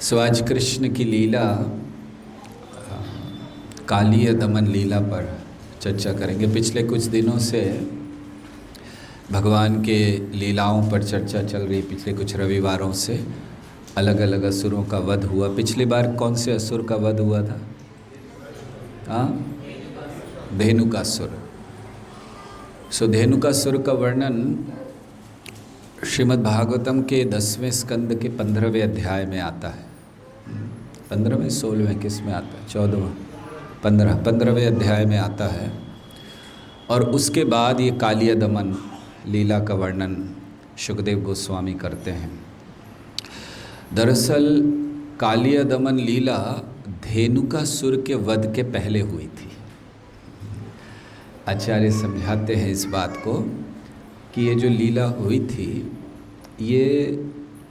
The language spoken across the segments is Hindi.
सो आज कृष्ण की लीला कालीय दमन लीला पर चर्चा करेंगे। पिछले कुछ दिनों से भगवान के लीलाओं पर चर्चा चल रही। पिछले कुछ रविवारों से अलग अलग असुरों का वध हुआ। पिछली बार कौन से असुर का वध हुआ था? धेनुकासुर। सो धेनुकासुर का वर्णन श्रीमद् भागवतम के 10वें स्कंद के 15वें अध्याय में आता है। 15वें 16वें किस में आता है? 14वां 15वें अध्याय में आता है। और उसके बाद ये कालीय दमन लीला का वर्णन शुकदेव गोस्वामी करते हैं। दरअसल कालीय दमन लीला धेनुकासुर के वध के पहले हुई थी। आचार्य समझाते हैं इस बात को कि ये जो लीला हुई थी ये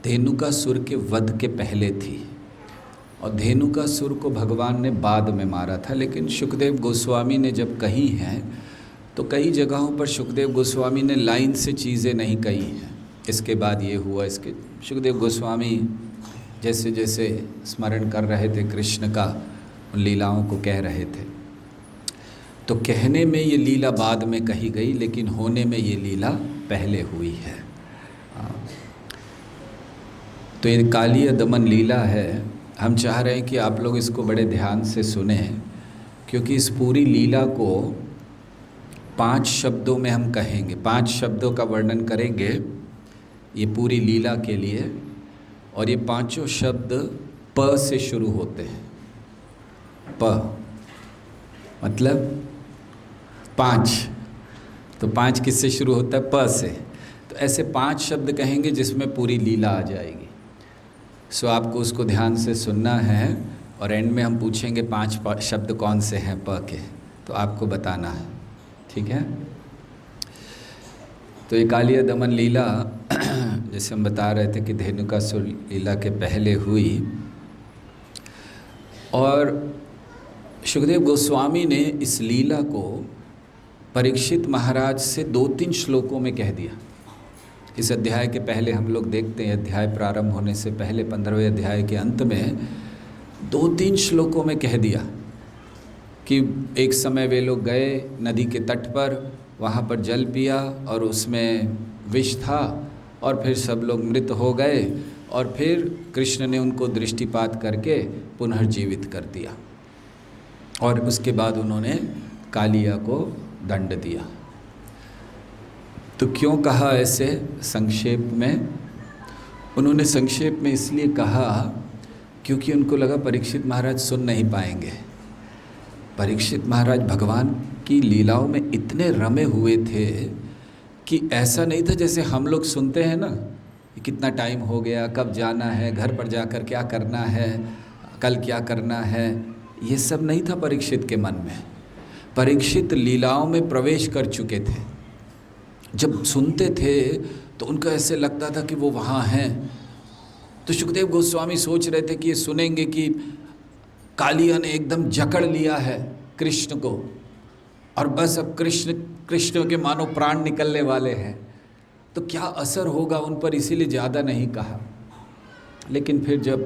धेनुकासुर के वध के पहले थी और धेनुकासुर को भगवान ने बाद में मारा था। लेकिन शुकदेव गोस्वामी ने जब कही हैं तो कई जगहों पर शुकदेव गोस्वामी ने लाइन से चीज़ें नहीं कही हैं। इसके बाद ये हुआ, इसके शुकदेव गोस्वामी जैसे जैसे स्मरण कर रहे थे कृष्ण का, उन लीलाओं को कह रहे थे। तो कहने में ये लीला बाद में कही गई, लेकिन होने में ये लीला पहले हुई है। तो ये कालीय दमन लीला है। हम चाह रहे हैं कि आप लोग इसको बड़े ध्यान से सुने, क्योंकि इस पूरी लीला को 5 शब्दों में हम कहेंगे। 5 शब्दों का वर्णन करेंगे ये पूरी लीला के लिए। और ये पांचों शब्द प से शुरू होते हैं। प मतलब 5। तो 5 किससे शुरू होता है? प से। तो ऐसे 5 शब्द कहेंगे जिसमें पूरी लीला आ जाएगी। सो आपको उसको ध्यान से सुनना है और एंड में हम पूछेंगे 5 शब्द कौन से हैं प के, तो आपको बताना है। ठीक है? तो ये कालीय दमन लीला जैसे हम बता रहे थे कि धेनुकासुर लीला के पहले हुई। और शुकदेव गोस्वामी ने इस लीला को परीक्षित महाराज से 2-3 श्लोकों में कह दिया। इस अध्याय के पहले हम लोग देखते हैं, अध्याय प्रारंभ होने से पहले 15वें अध्याय के अंत में 2-3 श्लोकों में कह दिया कि एक समय वे लोग गए नदी के तट पर, वहाँ पर जल पिया और उसमें विष था और फिर सब लोग मृत हो गए। और फिर कृष्ण ने उनको दृष्टिपात करके पुनर्जीवित कर दिया और उसके बाद उन्होंने कालिया को दंड दिया। तो क्यों कहा ऐसे संक्षेप में? उन्होंने संक्षेप में इसलिए कहा क्योंकि उनको लगा परीक्षित महाराज सुन नहीं पाएंगे। परीक्षित महाराज भगवान की लीलाओं में इतने रमे हुए थे कि ऐसा नहीं था जैसे हम लोग सुनते हैं ना, कितना टाइम हो गया, कब जाना है, घर पर जाकर क्या करना है, कल क्या करना है। ये सब नहीं था परीक्षित के मन में। परीक्षित लीलाओं में प्रवेश कर चुके थे। जब सुनते थे तो उनको ऐसे लगता था कि वो वहाँ हैं। तो शुकदेव गोस्वामी सोच रहे थे कि ये सुनेंगे कि कालिया ने एकदम जकड़ लिया है कृष्ण को और बस अब कृष्ण के मानो प्राण निकलने वाले हैं, तो क्या असर होगा उन पर, इसीलिए ज़्यादा नहीं कहा। लेकिन फिर जब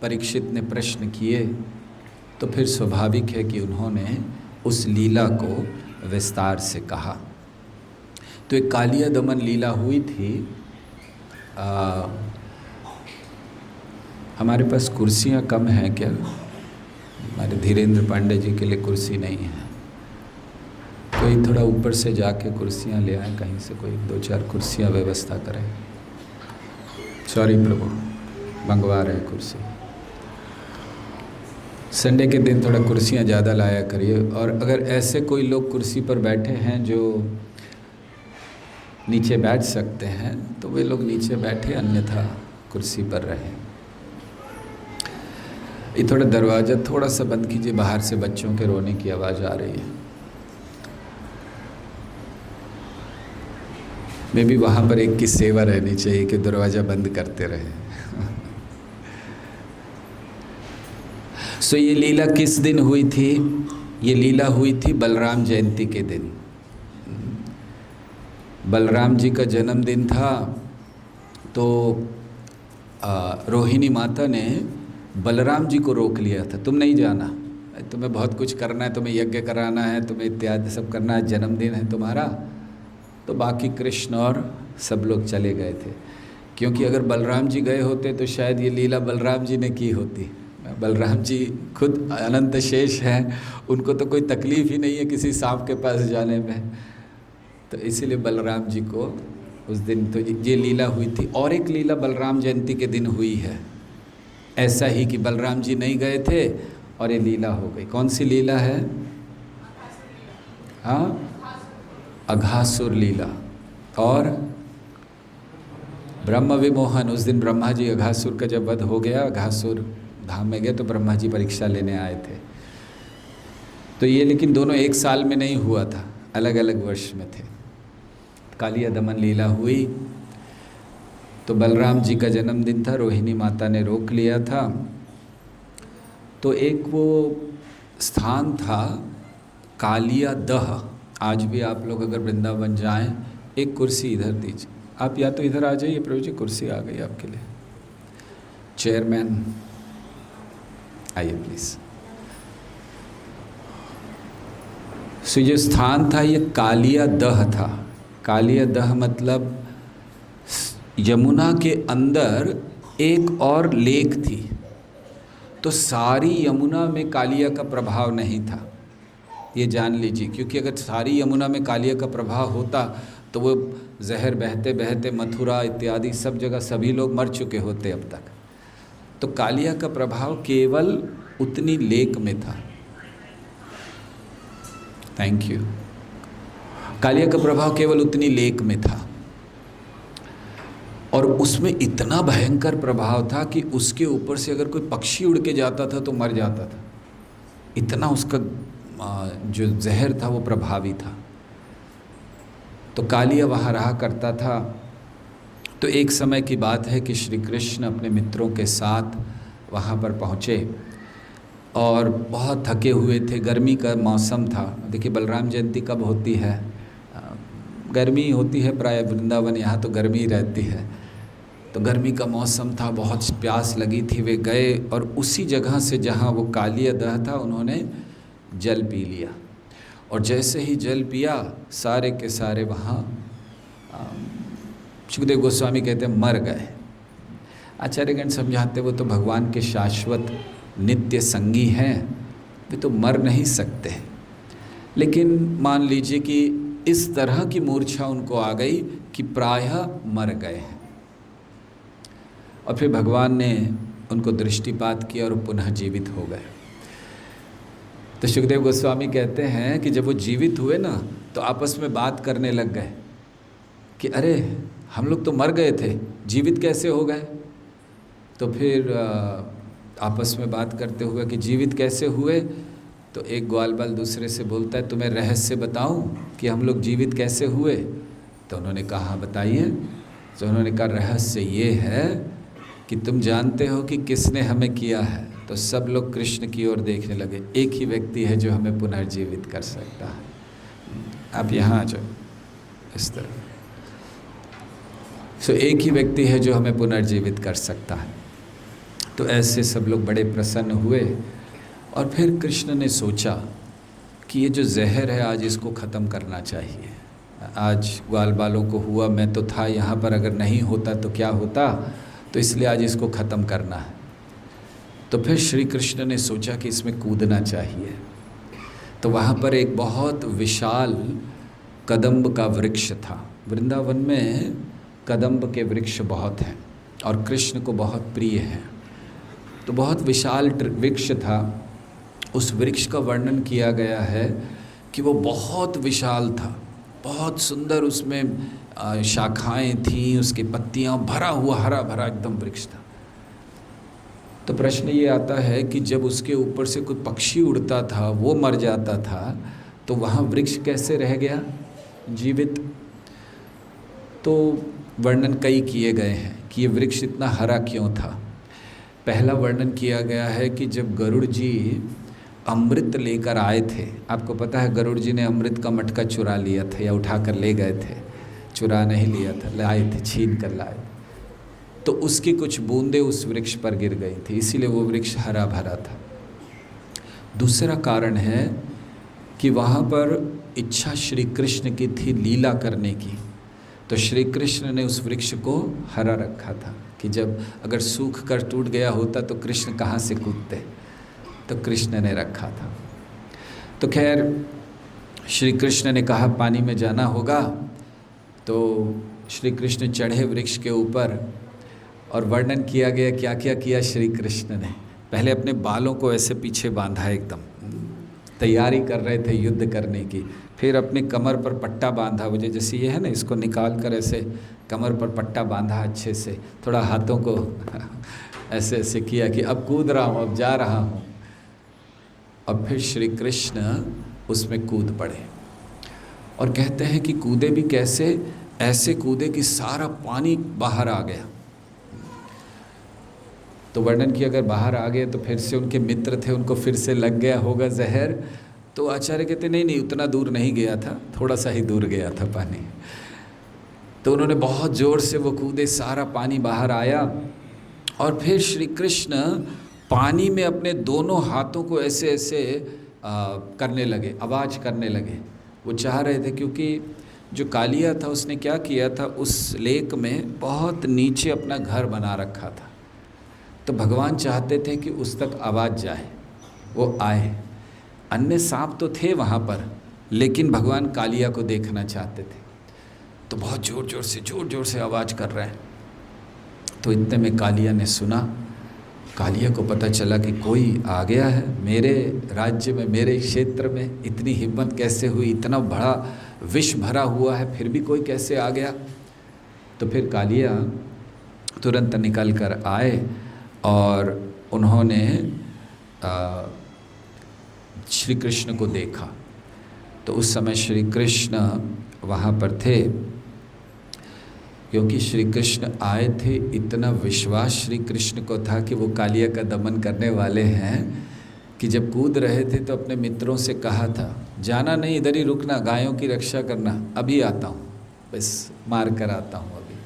परीक्षित ने प्रश्न किए तो फिर स्वाभाविक है कि उन्होंने उस लीला को विस्तार से कहा। तो एक कालीय दमन लीला हुई थी। हमारे पास कुर्सियाँ कम हैं क्या? हमारे धीरेन्द्र पांडे जी के लिए कुर्सी नहीं है। कोई थोड़ा ऊपर से जाके कुर्सियाँ ले आए, कहीं से कोई 2-4 कुर्सियाँ व्यवस्था करें। सॉरी प्रभु, मंगवा रहे कुर्सी। संडे के दिन थोड़ा कुर्सियाँ ज़्यादा लाया करिए। और अगर ऐसे कोई लोग कुर्सी पर बैठे हैं जो नीचे बैठ सकते हैं तो वे लोग नीचे बैठे, अन्यथा कुर्सी पर रहें। ये थोड़ा दरवाज़ा थोड़ा सा बंद कीजिए, बाहर से बच्चों के रोने की आवाज़ आ रही है। मे भी वहाँ पर एक की सेवा रहनी चाहिए कि दरवाज़ा बंद करते रहें। सो ये लीला किस दिन हुई थी? ये लीला हुई थी बलराम जयंती के दिन। बलराम जी का जन्मदिन था। तो रोहिणी माता ने बलराम जी को रोक लिया था, तुम नहीं जाना, तुम्हें बहुत कुछ करना है, तुम्हें यज्ञ कराना है, तुम्हें इत्यादि सब करना है, जन्मदिन है तुम्हारा। तो बाकी कृष्ण और सब लोग चले गए थे, क्योंकि अगर बलराम जी गए होते तो शायद ये लीला बलराम जी ने की होती। बलराम जी खुद अनंत शेष हैं, उनको तो कोई तकलीफ़ ही नहीं है किसी सांप के पास जाने में। तो इसीलिए बलराम जी को उस दिन तो ये लीला हुई थी। और एक लीला बलराम जयंती के दिन हुई है, ऐसा ही कि बलराम जी नहीं गए थे और ये लीला हो गई। कौन सी लीला है? हाँ, अघासुर लीला और ब्रह्म विमोहन। उस दिन ब्रह्मा जी, अघासुर का जब वध हो गया, अघासुर धाम में गए तो ब्रह्मा जी परीक्षा लेने आए थे। तो ये लेकिन दोनों एक साल में नहीं हुआ था, अलग अलग वर्ष में थे। कालिया दमन लीला हुई तो बलराम जी का जन्मदिन था, रोहिणी माता ने रोक लिया था। तो एक वो स्थान था कालिया दह। आज भी आप लोग अगर वृंदावन जाएं, एक कुर्सी इधर दीजिए, आप या तो इधर आ जाइए, प्रभु जी कुर्सी आ गई आपके लिए। चेयरमैन आइए प्लीज़। सो ये स्थान था, ये कालिया दह था। कालिया दह मतलब यमुना के अंदर एक और लेक थी। तो सारी यमुना में कालिया का प्रभाव नहीं था, ये जान लीजिए, क्योंकि अगर सारी यमुना में कालिया का प्रभाव होता तो वो जहर बहते बहते मथुरा इत्यादि सब जगह सभी लोग मर चुके होते अब तक। तो कालिया का प्रभाव केवल उतनी लेक में था। Thank you. कालिया का प्रभाव केवल उतनी लेक में था और उसमें इतना भयंकर प्रभाव था कि उसके ऊपर से अगर कोई पक्षी उड़ के जाता था तो मर जाता था। इतना उसका जो जहर था वो प्रभावी था। तो कालिया वहाँ रहा करता था। तो एक समय की बात है कि श्री कृष्ण अपने मित्रों के साथ वहाँ पर पहुँचे और बहुत थके हुए थे। गर्मी का मौसम था। देखिए बलराम जयंती कब होती है? गर्मी होती है प्राय, वृंदावन यहाँ तो गर्मी ही रहती है। तो गर्मी का मौसम था, बहुत प्यास लगी थी। वे गए और उसी जगह से जहाँ वो कालिया दह था उन्होंने जल पी लिया। और जैसे ही जल पिया सारे के सारे वहाँ सुखदेव गोस्वामी कहते हैं मर गए। आचार्यगण समझाते वो तो भगवान के शाश्वत नित्य संगी हैं, वे तो मर नहीं सकते। लेकिन मान लीजिए कि इस तरह की मूर्छा उनको आ गई कि प्रायः मर गए हैं। और फिर भगवान ने उनको दृष्टिपात किया और पुनः जीवित हो गए। तो सुखदेव गोस्वामी कहते हैं कि जब वो जीवित हुए ना तो आपस में बात करने लग गए कि अरे हम लोग तो मर गए थे, जीवित कैसे हो गए? तो फिर आपस में बात करते हुए कि जीवित कैसे हुए? तो एक ग्वाल बाल दूसरे से बोलता है तुम्हें रहस्य बताऊं कि हम लोग जीवित कैसे हुए? तो उन्होंने कहा बताइए। तो उन्होंने कहा रहस्य ये है कि तुम जानते हो कि किसने हमें किया है? तो सब लोग कृष्ण की ओर देखने लगे। एक ही व्यक्ति है जो हमें पुनर्जीवित कर सकता है। आप यहाँ आ जाओ इस तरह। सो एक ही व्यक्ति है जो हमें पुनर्जीवित कर सकता है। तो ऐसे सब लोग बड़े प्रसन्न हुए। और फिर कृष्ण ने सोचा कि ये जो जहर है आज इसको ख़त्म करना चाहिए। आज ग्वाल बालों को हुआ, मैं तो था यहाँ पर, अगर नहीं होता तो क्या होता? तो इसलिए आज इसको ख़त्म करना है। तो फिर श्री कृष्ण ने सोचा कि इसमें कूदना चाहिए। तो वहाँ पर एक बहुत विशाल कदम्ब का वृक्ष था। वृंदावन में कदम्ब के वृक्ष बहुत हैं और कृष्ण को बहुत प्रिय हैं। तो बहुत विशाल वृक्ष था। उस वृक्ष का वर्णन किया गया है कि वो बहुत विशाल था, बहुत सुंदर, उसमें शाखाएं थीं, उसकी पत्तियां, भरा हुआ हरा भरा एकदम वृक्ष था। तो प्रश्न ये आता है कि जब उसके ऊपर से कोई पक्षी उड़ता था वो मर जाता था, तो वहाँ वृक्ष कैसे रह गया जीवित? तो वर्णन कई किए गए हैं कि ये वृक्ष इतना हरा क्यों था। पहला वर्णन किया गया है कि जब गरुड़ जी अमृत लेकर आए थे, आपको पता है गरुड़ जी ने अमृत का मटका चुरा लिया था या उठा कर ले गए थे, चुरा नहीं लिया था, लाए थे, छीन कर लाए। तो उसकी कुछ बूंदें उस वृक्ष पर गिर गई थी, इसीलिए वो वृक्ष हरा भरा था। दूसरा कारण है कि वहाँ पर इच्छा श्री कृष्ण की थी लीला करने की, तो श्री कृष्ण ने उस वृक्ष को हरा रखा था कि जब अगर सूख कर टूट गया होता तो कृष्ण कहाँ से कूदते, तो कृष्ण ने रखा था। तो खैर श्री कृष्ण ने कहा पानी में जाना होगा, तो श्री कृष्ण चढ़े वृक्ष के ऊपर और वर्णन किया गया क्या क्या किया श्री कृष्ण ने। पहले अपने बालों को ऐसे पीछे बांधा, एकदम तैयारी कर रहे थे युद्ध करने की। फिर अपने कमर पर पट्टा बांधा, वो जैसे ये है ना, इसको निकाल कर ऐसे कमर पर पट्टा बांधा अच्छे से, थोड़ा हाथों को ऐसे ऐसे किया कि अब कूद रहा हूँ, अब जा रहा हूँ। अब फिर श्री कृष्ण उसमें कूद पड़े और कहते हैं कि कूदे भी कैसे, ऐसे कूदे कि सारा पानी बाहर आ गया। तो वर्णन किया अगर बाहर आ गए तो फिर से उनके मित्र थे, उनको फिर से लग गया होगा जहर। तो आचार्य कहते नहीं उतना दूर नहीं गया था, थोड़ा सा ही दूर गया था पानी। तो उन्होंने बहुत ज़ोर से वो कूदे, सारा पानी बाहर आया और फिर श्री कृष्ण पानी में अपने दोनों हाथों को ऐसे ऐसे करने लगे, आवाज़ करने लगे। वो चाह रहे थे, क्योंकि जो कालिया था उसने क्या किया था, उस लेक में बहुत नीचे अपना घर बना रखा था। तो भगवान चाहते थे कि उस तक आवाज़ जाए, वो आए। अन्य सांप तो थे वहाँ पर, लेकिन भगवान कालिया को देखना चाहते थे, तो बहुत ज़ोर ज़ोर से आवाज़ कर रहे हैं। तो इतने में कालिया ने सुना, कालिया को पता चला कि कोई आ गया है मेरे राज्य में, मेरे क्षेत्र में। इतनी हिम्मत कैसे हुई, इतना बड़ा विष भरा हुआ है फिर भी कोई कैसे आ गया। तो फिर कालिया तुरंत निकल कर आए और उन्होंने श्री कृष्ण को देखा। तो उस समय श्री कृष्ण वहाँ पर थे, क्योंकि श्री कृष्ण आए थे। इतना विश्वास श्री कृष्ण को था कि वो कालिया का दमन करने वाले हैं कि जब कूद रहे थे तो अपने मित्रों से कहा था, जाना नहीं, इधर ही रुकना, गायों की रक्षा करना, अभी आता हूँ, बस मार कर आता हूँ अभी।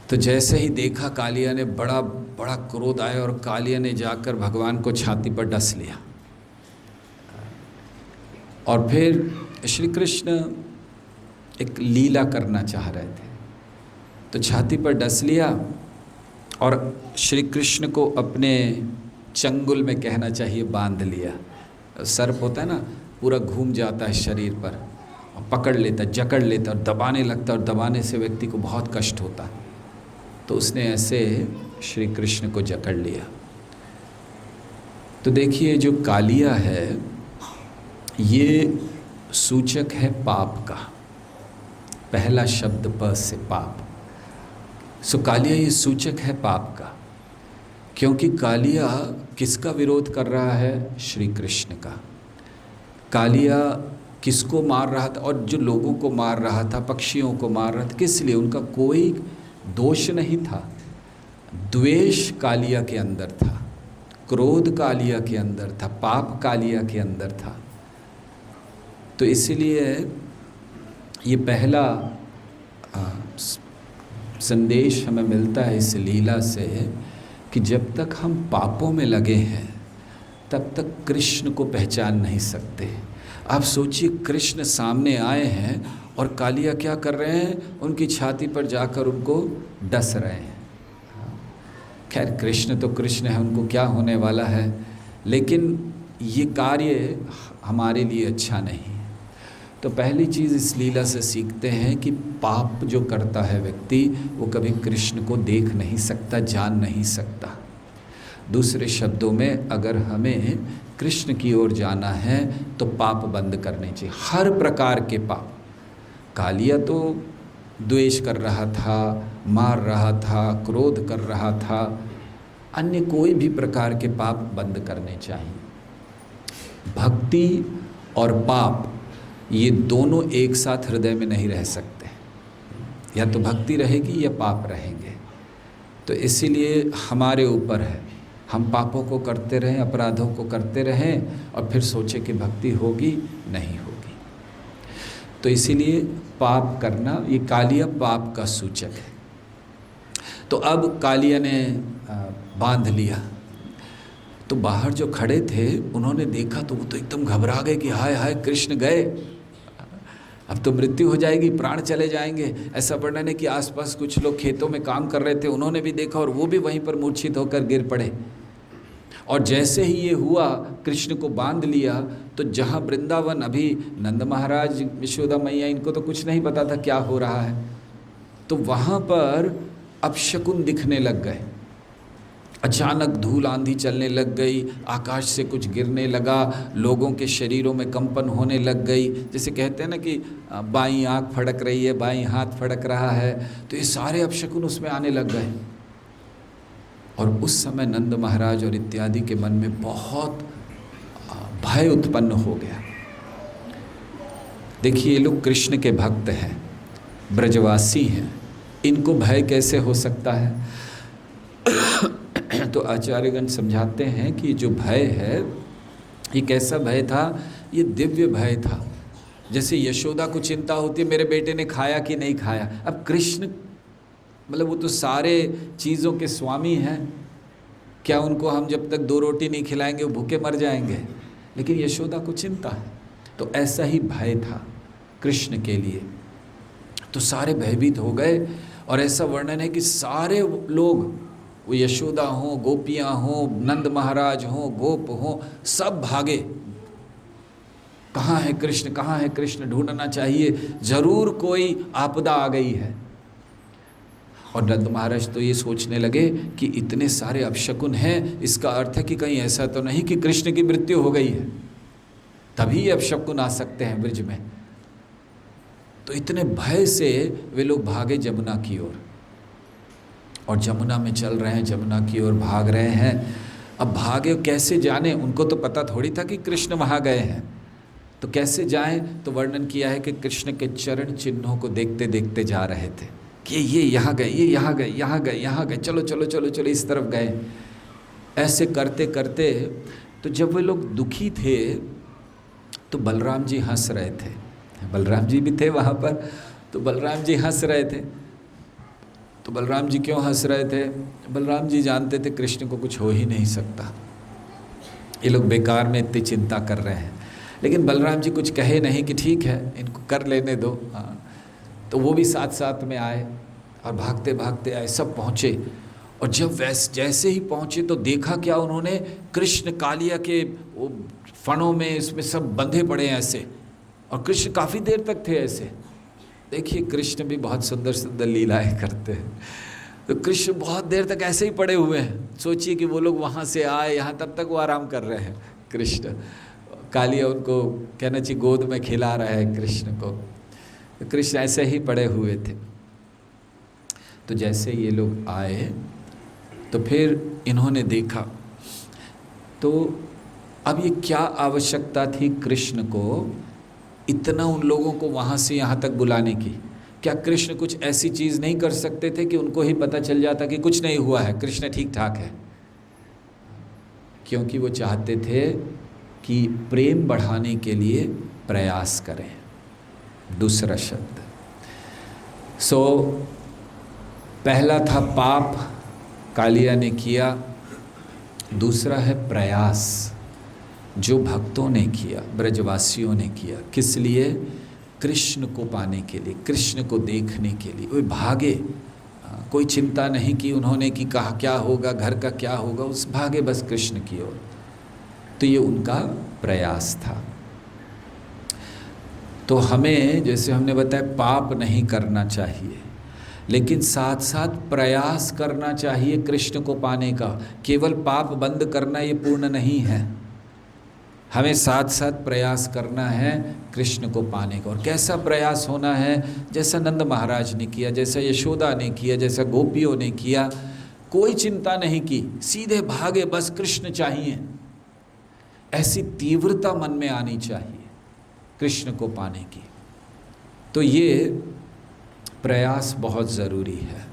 तो जैसे ही देखा कालिया ने, बड़ा बड़ा क्रोध आया और कालिया ने जाकर भगवान को छाती पर डस लिया। और फिर श्री कृष्ण एक लीला करना चाह रहे थे, तो छाती पर डस लिया और श्री कृष्ण को अपने चंगुल में, कहना चाहिए, बांध लिया। सर्प होता है ना, पूरा घूम जाता है शरीर पर, और पकड़ लेता, जकड़ लेता और दबाने लगता, और दबाने से व्यक्ति को बहुत कष्ट होता है। तो उसने ऐसे श्री कृष्ण को जकड़ लिया। तो देखिए जो कालिया है ये सूचक है पाप का, पहला शब्द प से पाप। सो कालिया ये सूचक है पाप का, क्योंकि कालिया किसका विरोध कर रहा है, श्री कृष्ण का। कालिया किसको मार रहा था, और जो लोगों को मार रहा था, पक्षियों को मार रहा था, किस लिए, उनका कोई दोष नहीं था। द्वेष कालिया के अंदर था, क्रोध कालिया के अंदर था, पाप कालिया के अंदर था। तो इसलिए ये पहला संदेश हमें मिलता है इस लीला से कि जब तक हम पापों में लगे हैं तब तक कृष्ण को पहचान नहीं सकते। आप सोचिए, कृष्ण सामने आए हैं और कालिया क्या कर रहे हैं, उनकी छाती पर जाकर उनको डस रहे हैं। खैर कृष्ण तो कृष्ण है, उनको क्या होने वाला है, लेकिन ये कार्य हमारे लिए अच्छा नहीं है। तो पहली चीज़ इस लीला से सीखते हैं कि पाप जो करता है व्यक्ति, वो कभी कृष्ण को देख नहीं सकता, जान नहीं सकता। दूसरे शब्दों में, अगर हमें कृष्ण की ओर जाना है तो पाप बंद करने चाहिए, हर प्रकार के पाप। कालिया तो द्वेष कर रहा था, मार रहा था, क्रोध कर रहा था, अन्य कोई भी प्रकार के पाप बंद करने चाहिए। भक्ति और पाप ये दोनों एक साथ हृदय में नहीं रह सकते, या तो भक्ति रहेगी या पाप रहेंगे। तो इसीलिए हमारे ऊपर है, हम पापों को करते रहें, अपराधों को करते रहें और फिर सोचें कि भक्ति होगी, नहीं होगी। तो इसीलिए पाप करना, ये कालिया पाप का सूचक है। तो अब कालिया ने बांध लिया। तो बाहर जो खड़े थे उन्होंने देखा तो वो तो एकदम घबरा गए कि हाय हाय कृष्ण गए, अब तो मृत्यु हो जाएगी, प्राण चले जाएंगे। ऐसा वर्णन है कि आसपास कुछ लोग खेतों में काम कर रहे थे, उन्होंने भी देखा और वो भी वहीं पर मूर्छित होकर गिर पड़े। और जैसे ही ये हुआ, कृष्ण को बांध लिया, तो जहाँ वृंदावन, अभी नंद महाराज, यशोदा मैया, इनको तो कुछ नहीं पता था क्या हो रहा है, तो वहाँ पर अपशकुन दिखने लग गए। अचानक धूल आंधी चलने लग गई, आकाश से कुछ गिरने लगा, लोगों के शरीरों में कंपन होने लग गई। जैसे कहते हैं ना कि बाईं आँख फड़क रही है, बाईं हाथ फड़क रहा है, तो ये सारे अपशकुन उसमें आने लग गए। और उस समय नंद महाराज और इत्यादि के मन में बहुत भय उत्पन्न हो गया। देखिए, ये लोग कृष्ण के भक्त हैं, ब्रजवासी हैं, इनको भय कैसे हो सकता है? तो आचार्यगण समझाते हैं कि जो भय है ये कैसा भय था? ये दिव्य भय था। जैसे यशोदा को चिंता होती है मेरे बेटे ने खाया कि नहीं खाया। अब कृष्ण मतलब वो तो सारे चीज़ों के स्वामी हैं, क्या उनको हम जब तक 2 रोटी नहीं खिलाएंगे वो भूखे मर जाएंगे? लेकिन यशोदा को चिंता है। तो ऐसा ही भय था कृष्ण के लिए। तो सारे भयभीत हो गए। और ऐसा वर्णन है कि सारे लोग, वो यशोदा हों, गोपियाँ हों, नंद महाराज हों, गोप हों, सब भागे। कहाँ है कृष्ण, कहाँ है कृष्ण, ढूंढना चाहिए, ज़रूर कोई आपदा आ गई है। और नंद महाराज तो ये सोचने लगे कि इतने सारे अपशकुन हैं, इसका अर्थ है कि कहीं ऐसा तो नहीं कि कृष्ण की मृत्यु हो गई है, तभी अपशकुन आ सकते हैं ब्रज में। तो इतने भय से वे लोग भागे जमुना की ओर। और जमुना में चल रहे हैं, जमुना की ओर भाग रहे हैं। अब भागे कैसे जाने, उनको तो पता थोड़ी था कि कृष्ण वहाँ गए हैं, तो कैसे जाएं? तो वर्णन किया है कि कृष्ण के चरण चिन्हों को देखते देखते जा रहे थे कि ये यहाँ गए, ये यहाँ गए, यहाँ गए, यहाँ गए, चलो चलो चलो चलो इस तरफ गए। ऐसे करते करते तो जब वे लोग दुखी थे तो बलराम जी हंस रहे थे। बलराम जी भी थे वहाँ पर, तो बलराम जी हंस रहे थे। तो बलराम जी क्यों हंस रहे थे? बलराम जी जानते थे कृष्ण को कुछ हो ही नहीं सकता, ये लोग बेकार में इतनी चिंता कर रहे हैं। लेकिन बलराम जी कुछ कहे नहीं कि ठीक है इनको कर लेने दो। हाँ, तो वो भी साथ साथ में आए और भागते भागते आए, सब पहुँचे। और जब जैसे ही पहुँचे तो देखा क्या उन्होंने, कृष्ण कालिया के वो फणों में, इसमें सब बंधे पड़े हैं ऐसे, और कृष्ण काफ़ी देर तक थे ऐसे। देखिए कृष्ण भी बहुत सुंदर सुंदर लीलाएं करते हैं। तो कृष्ण बहुत देर तक ऐसे ही पड़े हुए हैं। सोचिए कि वो लोग वहाँ से आए यहाँ, तब तक वो आराम कर रहे हैं। कृष्ण, कालिया उनको कहना चाहिए गोद में खिला रहा है कृष्ण को। तो कृष्ण ऐसे ही पड़े हुए थे। तो जैसे ये लोग आए तो फिर इन्होंने देखा, तो अब ये क्या आवश्यकता थी कृष्ण को इतना उन लोगों को वहाँ से यहाँ तक बुलाने की? क्या कृष्ण कुछ ऐसी चीज़ नहीं कर सकते थे कि उनको ही पता चल जाता कि कुछ नहीं हुआ है, कृष्ण ठीक ठाक है? क्योंकि वो चाहते थे कि प्रेम बढ़ाने के लिए प्रयास करें। दूसरा शब्द पहला था पाप, कालिया ने किया। दूसरा है प्रयास, जो भक्तों ने किया, ब्रजवासियों ने किया। किस लिए? कृष्ण को पाने के लिए, कृष्ण को देखने के लिए। वे भागे, कोई चिंता नहीं की उन्होंने कि कहा क्या होगा, घर का क्या होगा, उस भागे बस कृष्ण की ओर। तो ये उनका प्रयास था। तो हमें, जैसे हमने बताया, पाप नहीं करना चाहिए, लेकिन साथ साथ प्रयास करना चाहिए कृष्ण को पाने का। केवल पाप बंद करना ये पूर्ण नहीं है, हमें साथ साथ प्रयास करना है कृष्ण को पाने का। और कैसा प्रयास होना है? जैसा नंद महाराज ने किया, जैसा यशोदा ने किया, जैसा गोपियों ने किया। कोई चिंता नहीं की, सीधे भागे, बस कृष्ण चाहिए। ऐसी तीव्रता मन में आनी चाहिए कृष्ण को पाने की। तो ये प्रयास बहुत ज़रूरी है।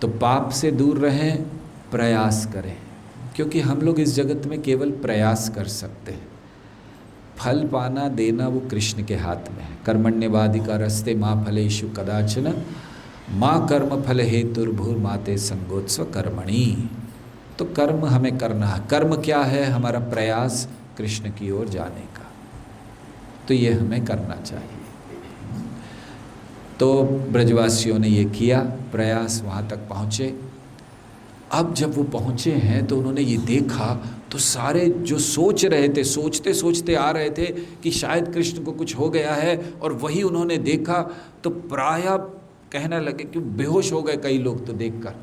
तो पाप से दूर रहें, प्रयास करें, क्योंकि हम लोग इस जगत में केवल प्रयास कर सकते हैं। फल पाना देना वो कृष्ण के हाथ में है। कर्मण्यवाधिकारस्ते मा फलेषु कदाचन माँ कर्म फल हेतुर्भूर माते संगोत्सव कर्मणि। तो कर्म हमें करना है। कर्म क्या है? हमारा प्रयास कृष्ण की ओर जाने का। तो ये हमें करना चाहिए। तो ब्रजवासियों ने ये किया, प्रयास, वहाँ तक पहुँचे। अब जब वो पहुँचे हैं तो उन्होंने ये देखा, तो सारे जो सोच रहे थे, सोचते सोचते आ रहे थे कि शायद कृष्ण को कुछ हो गया है, और वही उन्होंने देखा तो प्रायः कहने लगे कि बेहोश हो गए कई लोग तो देखकर।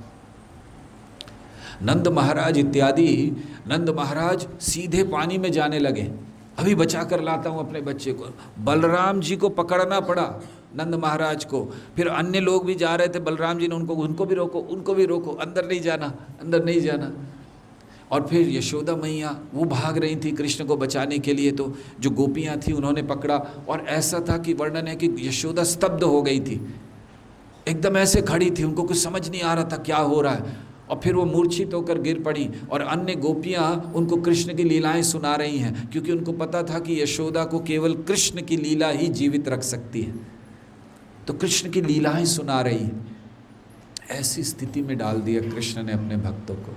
नंद महाराज इत्यादि, नंद महाराज सीधे पानी में जाने लगे। अभी बचा कर लाता हूँ अपने बच्चे को। बलराम जी को पकड़ना पड़ा नंद महाराज को। फिर अन्य लोग भी जा रहे थे, बलराम जी ने उनको भी रोको, उनको भी रोको, अंदर नहीं जाना, अंदर नहीं जाना। और फिर यशोदा मैया वो भाग रही थी कृष्ण को बचाने के लिए, तो जो गोपियाँ थी उन्होंने पकड़ा। और ऐसा था कि वर्णन है कि यशोदा स्तब्ध हो गई थी, एकदम ऐसे खड़ी थी, उनको कुछ समझ नहीं आ रहा था क्या हो रहा है। और फिर वो मूर्छित होकर गिर पड़ी, और अन्य गोपियाँ उनको कृष्ण की लीलाएं सुना रही हैं, क्योंकि उनको पता था कि यशोदा को केवल कृष्ण की लीला ही जीवित रख सकती है। तो कृष्ण की लीलाएं सुना रही है। ऐसी स्थिति में डाल दिया कृष्ण ने अपने भक्तों को।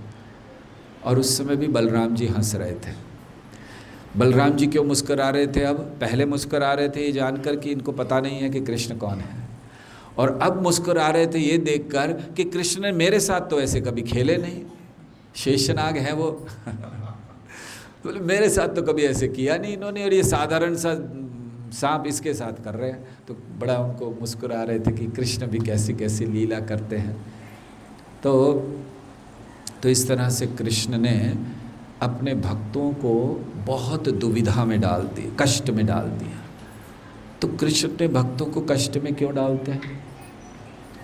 और उस समय भी बलराम जी हंस रहे थे। बलराम जी क्यों मुस्कुरा रहे थे? अब पहले मुस्कुरा रहे थे ये जानकर कि इनको पता नहीं है कि कृष्ण कौन है, और अब मुस्कुरा रहे थे ये देखकर कि कृष्ण ने मेरे साथ तो ऐसे कभी खेले नहीं, शेषनाग है वो बोले मेरे साथ तो कभी ऐसे किया नहीं इन्होंने, और ये साधारण सा सांप इसके साथ कर रहे हैं। तो बड़ा उनको मुस्कुरा रहे थे कि कृष्ण भी कैसी कैसी लीला करते हैं। तो इस तरह से कृष्ण ने अपने भक्तों को बहुत दुविधा में डाल दिया, कष्ट में डाल दिया। तो कृष्ण ने भक्तों को कष्ट में क्यों डालते हैं?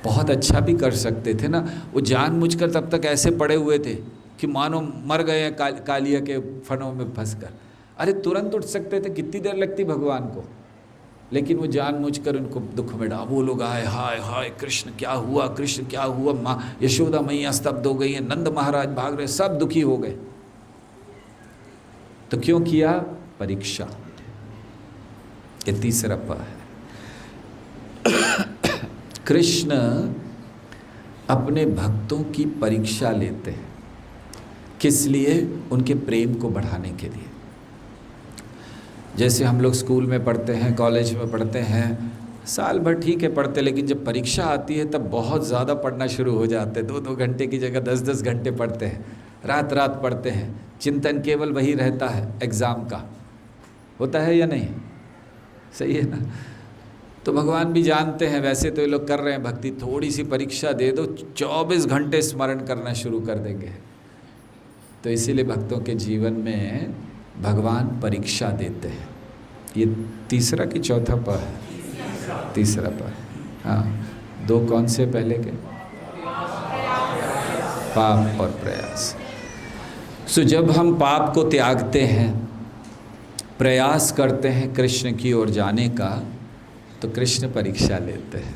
बहुत अच्छा भी कर सकते थे ना। वो जानबूझकर तब तक ऐसे पड़े हुए थे कि मानो मर गए हैं कालिया के फनों में फंसकर। अरे तुरंत उठ सकते थे, कितनी देर लगती भगवान को, लेकिन वो जानबूझकर उनको दुख में डाल। वो लोग आए, हाय हाय कृष्ण क्या हुआ, कृष्ण क्या हुआ, माँ यशोदा मैया स्तब्ध हो गई है, नंद महाराज भाग रहे, सब दुखी हो गए। तो क्यों किया? परीक्षा। ये तीसरा पद है। कृष्ण अपने भक्तों की परीक्षा लेते हैं। किस लिए? उनके प्रेम को बढ़ाने के लिए। जैसे हम लोग स्कूल में पढ़ते हैं, कॉलेज में पढ़ते हैं, साल भर ठीक है पढ़ते, लेकिन जब परीक्षा आती है तब बहुत ज़्यादा पढ़ना शुरू हो जाते हैं। 2-2 घंटे की जगह 10-10 घंटे पढ़ते हैं, रात रात पढ़ते हैं। चिंतन केवल वही रहता है एग्ज़ाम का। होता है या नहीं? सही है ना? तो भगवान भी जानते हैं, वैसे तो ये लोग कर रहे हैं भक्ति, थोड़ी सी परीक्षा दे दो 24 घंटे स्मरण करना शुरू कर देंगे। तो इसीलिए भक्तों के जीवन में भगवान परीक्षा देते हैं। ये तीसरा कि चौथा पद है? तीसरा पद। हाँ, 2 कौन से पहले के? पाप और प्रयास। सो जब हम पाप को त्यागते हैं, प्रयास करते हैं कृष्ण की ओर जाने का, तो कृष्ण परीक्षा लेते हैं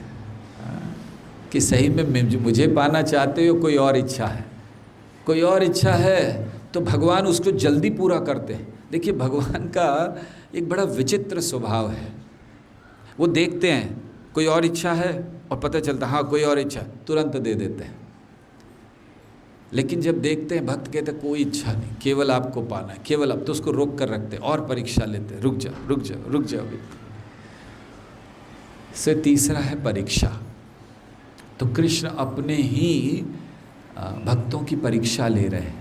कि सही में मुझे पाना चाहते हो, कोई और इच्छा है, कोई और इच्छा है, तो भगवान उसको जल्दी पूरा करते हैं। देखिए भगवान का एक बड़ा विचित्र स्वभाव है। वो देखते हैं कोई और इच्छा है और पता चलता हाँ कोई और इच्छा, तुरंत दे देते हैं। लेकिन जब देखते हैं भक्त कहते कोई इच्छा नहीं, केवल आपको पाना है, केवल अब, तो उसको रोक कर रखते हैं और परीक्षा लेते हैं, रुक जा रुक जा रुक जा अभी। से तीसरा है परीक्षा। तो कृष्ण अपने ही भक्तों की परीक्षा ले रहे हैं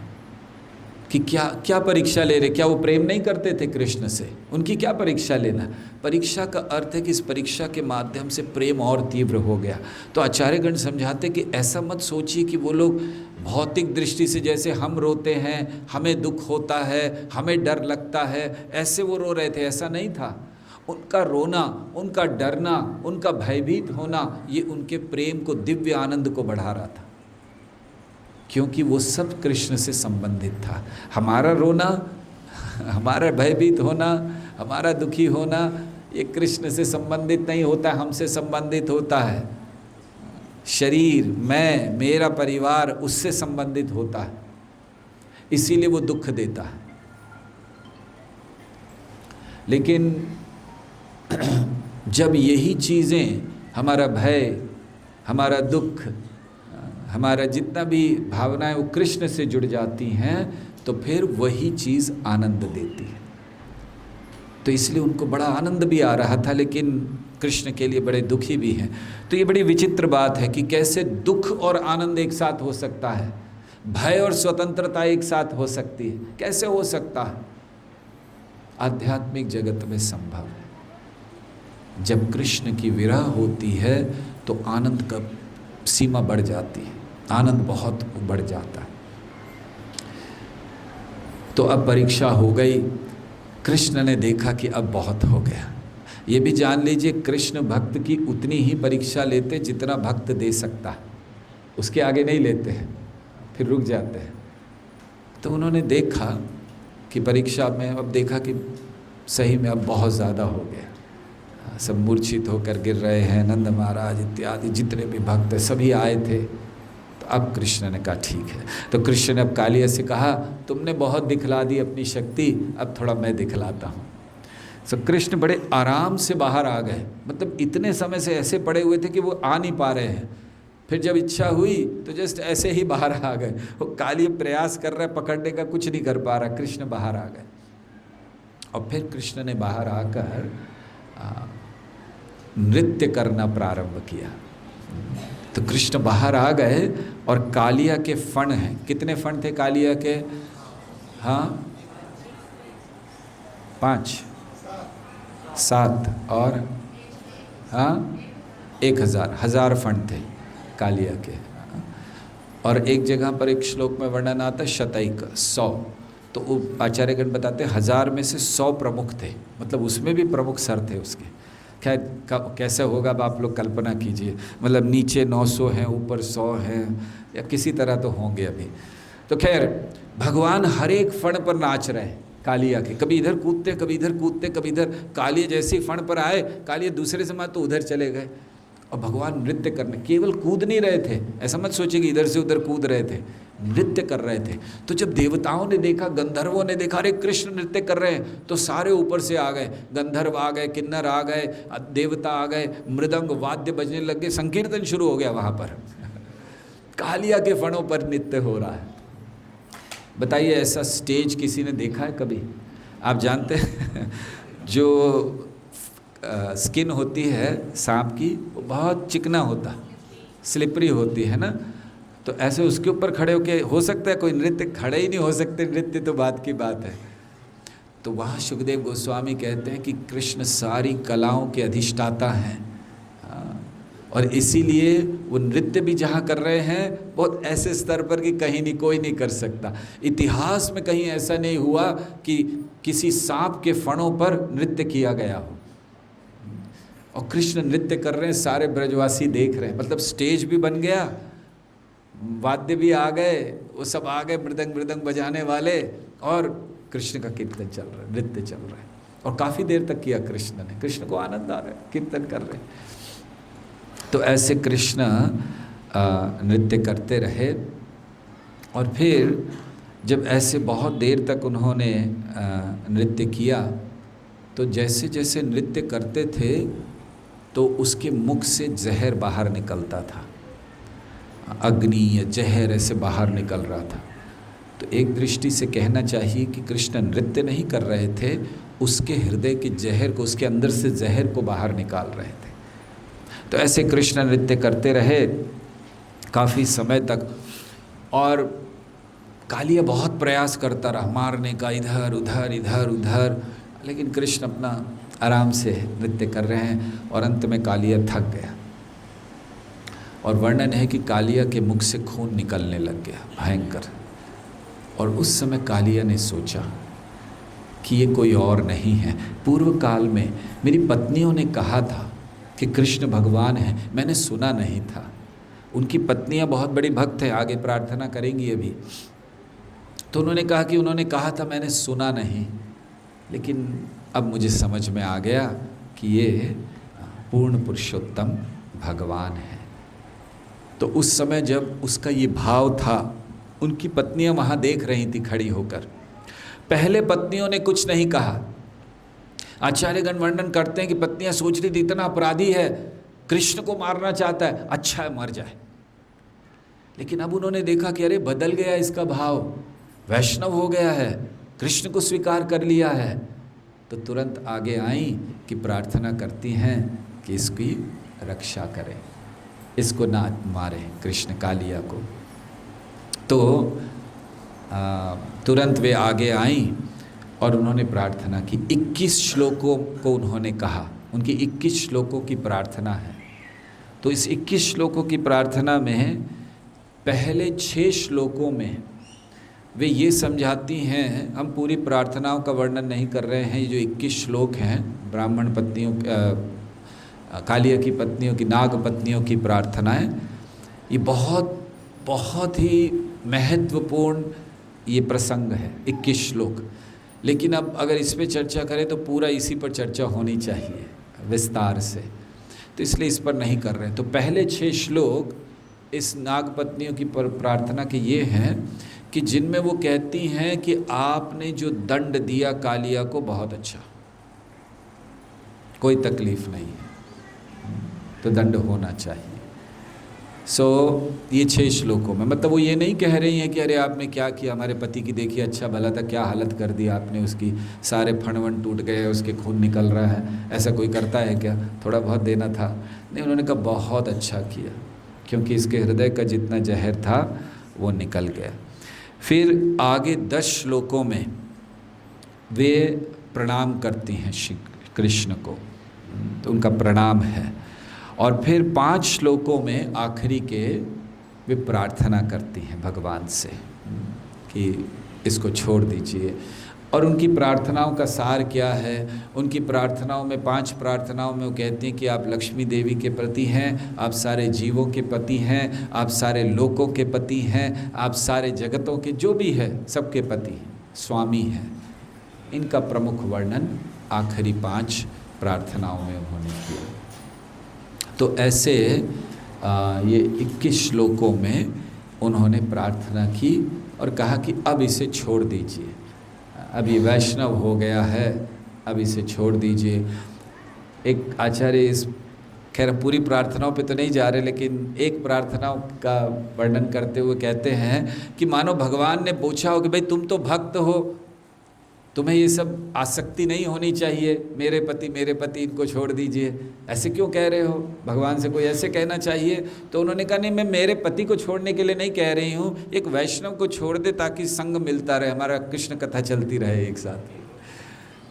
कि क्या क्या परीक्षा ले रहे? क्या वो प्रेम नहीं करते थे कृष्ण से? उनकी क्या परीक्षा लेना? परीक्षा का अर्थ है कि इस परीक्षा के माध्यम से प्रेम और तीव्र हो गया। तो आचार्यगण समझाते कि ऐसा मत सोचिए कि वो लोग भौतिक दृष्टि से जैसे हम रोते हैं, हमें दुख होता है, हमें डर लगता है, ऐसे वो रो रहे थे। ऐसा नहीं था। उनका रोना, उनका डरना, उनका भयभीत होना, ये उनके प्रेम को, दिव्य आनंद को बढ़ा रहा था, क्योंकि वो सब कृष्ण से संबंधित था। हमारा रोना, हमारा भयभीत होना, हमारा दुखी होना, ये कृष्ण से संबंधित नहीं होता, हमसे संबंधित होता है। शरीर, मैं, मेरा परिवार, उससे संबंधित होता है, इसीलिए वो दुख देता है। लेकिन जब यही चीज़ें, हमारा भय, हमारा दुख, हमारा जितना भी भावनाएं वो कृष्ण से जुड़ जाती हैं तो फिर वही चीज़ आनंद देती है। तो इसलिए उनको बड़ा आनंद भी आ रहा था, लेकिन कृष्ण के लिए बड़े दुखी भी हैं। तो ये बड़ी विचित्र बात है कि कैसे दुख और आनंद एक साथ हो सकता है, भय और स्वतंत्रता एक साथ हो सकती है, कैसे हो सकता है? आध्यात्मिक जगत में संभव है। जब कृष्ण की विरह होती है तो आनंद का सीमा बढ़ जाती है, आनंद बहुत बढ़ जाता है। तो अब परीक्षा हो गई, कृष्ण ने देखा कि अब बहुत हो गया। ये भी जान लीजिए कृष्ण भक्त की उतनी ही परीक्षा लेते जितना भक्त दे सकता है, उसके आगे नहीं लेते हैं, फिर रुक जाते हैं। तो उन्होंने देखा कि परीक्षा में अब देखा कि सही में अब बहुत ज़्यादा हो गया, सब मूर्छित होकर गिर रहे हैं, नंद महाराज इत्यादि जितने भी भक्त सभी आए थे। तो अब कृष्ण ने कहा ठीक है। तो कृष्ण ने अब कालिया से कहा तुमने बहुत दिखला दी अपनी शक्ति, अब थोड़ा मैं दिखलाता हूँ। तो कृष्ण बड़े आराम से बाहर आ गए, मतलब इतने समय से ऐसे पड़े हुए थे कि वो आ नहीं पा रहे हैं, फिर जब इच्छा हुई तो जस्ट ऐसे ही बाहर आ गए। वो काली प्रयास कर रहा है पकड़ने का, कुछ नहीं कर पा रहा, कृष्ण बाहर आ गए। और फिर कृष्ण ने बाहर आकर नृत्य करना प्रारंभ किया। तो कृष्ण बाहर आ गए और कालिया के फण हैं, कितने फण थे कालिया के? हाँ 5 7 और हाँ 1000 फण थे कालिया के। और एक जगह पर एक श्लोक में वर्णन आता है शतैक 100, तो वो आचार्यगण बताते हैं 1000 में से 100 प्रमुख थे, मतलब उसमें भी प्रमुख सर थे उसके। खैर कैसे होगा अब आप लोग कल्पना कीजिए, मतलब नीचे 900 हैं, ऊपर 100 हैं, या किसी तरह तो होंगे अभी। तो खैर भगवान हर एक फण पर नाच रहे हैं कालिया के, कभी इधर कूदते कभी इधर कूदते कभी इधर। कालिया जैसे ही फण पर आए, कालिया दूसरे समय तो उधर चले गए और भगवान नृत्य करने, केवल कूद नहीं रहे थे, ऐसा मत सोचिए कि इधर से उधर कूद रहे थे, नृत्य कर रहे थे। तो जब देवताओं ने देखा, गंधर्वों ने देखा अरे कृष्ण नृत्य कर रहे हैं, तो सारे ऊपर से आ गए, गंधर्व आ गए, किन्नर आ गए, देवता आ गए, मृदंग वाद्य बजने लग गए, संकीर्तन शुरू हो गया वहाँ पर। कालिया के फणों पर नृत्य हो रहा है। बताइए ऐसा स्टेज किसी ने देखा है कभी? आप जानते हैं जो स्किन होती है सांप की वो बहुत चिकना होता, स्लिपरी होती है ना, तो ऐसे उसके ऊपर खड़े होके हो सकता है कोई नृत्य? खड़े ही नहीं हो सकते, नृत्य तो बात की बात है। तो वहाँ सुखदेव गोस्वामी कहते हैं कि कृष्ण सारी कलाओं के अधिष्ठाता हैं, और इसीलिए वो नृत्य भी जहाँ कर रहे हैं बहुत ऐसे स्तर पर कि कहीं नहीं, कोई नहीं कर सकता। इतिहास में कहीं ऐसा नहीं हुआ कि किसी सांप के फणों पर नृत्य किया गया हो, और कृष्ण नृत्य कर रहे हैं, सारे ब्रजवासी देख रहे हैं, मतलब स्टेज भी बन गया, वाद्य भी आ गए, वो सब आ गए, मृदंग बजाने वाले, और कृष्ण का कीर्तन चल रहा है, नृत्य चल रहा है। और काफ़ी देर तक किया कृष्ण ने, कृष्ण को आनंद आ रहा है, कीर्तन कर रहे हैं। तो ऐसे कृष्ण नृत्य करते रहे, और फिर जब ऐसे बहुत देर तक उन्होंने नृत्य किया, तो जैसे जैसे नृत्य करते थे तो उसके मुख से जहर बाहर निकलता था, अग्नि या जहर ऐसे बाहर निकल रहा था। तो एक दृष्टि से कहना चाहिए कि कृष्ण नृत्य नहीं कर रहे थे, उसके हृदय के जहर को, उसके अंदर से जहर को बाहर निकाल रहे थे। तो ऐसे कृष्ण नृत्य करते रहे काफ़ी समय तक, और कालिया बहुत प्रयास करता रहा मारने का, इधर उधर इधर उधर, लेकिन कृष्ण अपना आराम से नृत्य कर रहे हैं, और अंत में कालिया थक गया। और वर्णन है कि कालिया के मुख से खून निकलने लग गया भयंकर, और उस समय कालिया ने सोचा कि ये कोई और नहीं है। पूर्व काल में मेरी पत्नियों ने कहा था कि कृष्ण भगवान हैं, मैंने सुना नहीं था। उनकी पत्नियां बहुत बड़ी भक्त हैं, आगे प्रार्थना करेंगी अभी। तो उन्होंने कहा कि उन्होंने कहा था मैंने सुना नहीं, लेकिन अब मुझे समझ में आ गया कि ये पूर्ण पुरुषोत्तम भगवान है। तो उस समय जब उसका ये भाव था, उनकी पत्नियां वहाँ देख रही थी खड़ी होकर। पहले पत्नियों ने कुछ नहीं कहा। आचार्यगण वर्णन करते हैं कि पत्नियां सोच रही थी इतना अपराधी है, कृष्ण को मारना चाहता है, अच्छा है मर जाए। लेकिन अब उन्होंने देखा कि अरे बदल गया इसका भाव, वैष्णव हो गया है, कृष्ण को स्वीकार कर लिया है, तो तुरंत आगे आई कि प्रार्थना करती हैं कि इसकी रक्षा करें, इसको ना मारे, कृष्ण कालिया को। तो तुरंत वे आगे आईं और उन्होंने प्रार्थना की। 21 श्लोकों को उन्होंने कहा, उनकी 21 श्लोकों की प्रार्थना है। तो इस 21 श्लोकों की प्रार्थना में पहले 6 श्लोकों में वे ये समझाती हैं, हम पूरी प्रार्थनाओं का वर्णन नहीं कर रहे हैं, ये जो 21 श्लोक हैं ब्राह्मण पत्नियों, कालिया की पत्नियों की, नाग पत्नियों की प्रार्थनाएं, ये बहुत बहुत ही महत्वपूर्ण ये प्रसंग है, 21 श्लोक। लेकिन अब अगर इस पे चर्चा करें तो पूरा इसी पर चर्चा होनी चाहिए विस्तार से, तो इसलिए इस पर नहीं कर रहे हैं। तो पहले 6 श्लोक इस नाग पत्नियों की प्रार्थना के ये हैं कि जिनमें वो कहती हैं कि आपने जो दंड दिया कालिया को बहुत अच्छा, कोई तकलीफ नहीं है, तो दंड होना चाहिए। ये 6 श्लोकों में, मतलब वो ये नहीं कह रही हैं कि अरे आपने क्या किया, हमारे पति की देखिए अच्छा भला था, क्या हालत कर दी आपने उसकी, सारे फणवन टूट गए, उसके खून निकल रहा है, ऐसा कोई करता है क्या, थोड़ा बहुत देना था। नहीं, उन्होंने कहा बहुत अच्छा किया, क्योंकि इसके हृदय का जितना जहर था वो निकल गया। फिर आगे 10 श्लोकों में वे प्रणाम करती हैं श्री कृष्ण को, तो उनका प्रणाम है। और फिर 5 श्लोकों में आखिरी के वे प्रार्थना करती हैं भगवान से कि इसको छोड़ दीजिए। और उनकी प्रार्थनाओं का सार क्या है, उनकी प्रार्थनाओं में 5 प्रार्थनाओं में वो कहती हैं कि आप लक्ष्मी देवी के पति हैं, आप सारे जीवों के पति हैं, आप सारे लोकों के पति हैं, आप सारे जगतों के जो भी है सबके पति हैं, स्वामी हैं। इनका प्रमुख वर्णन आखिरी 5 प्रार्थनाओं में उन्होंने किया। तो ऐसे ये 21 श्लोकों में उन्होंने प्रार्थना की और कहा कि अब इसे छोड़ दीजिए, अब ये वैष्णव हो गया है, अब इसे छोड़ दीजिए। एक आचार्य इस, खैर पूरी प्रार्थनाओं पे तो नहीं जा रहे, लेकिन एक प्रार्थनाओं का वर्णन करते हुए कहते हैं कि मानो भगवान ने पूछा हो कि भाई तुम तो भक्त हो, तुम्हें ये सब आसक्ति नहीं होनी चाहिए, मेरे पति इनको छोड़ दीजिए, ऐसे क्यों कह रहे हो, भगवान से कोई ऐसे कहना चाहिए। तो उन्होंने कहा नहीं, मैं मेरे पति को छोड़ने के लिए नहीं कह रही हूँ, एक वैष्णव को छोड़ दे ताकि संग मिलता रहे, हमारा कृष्ण कथा चलती रहे एक साथ,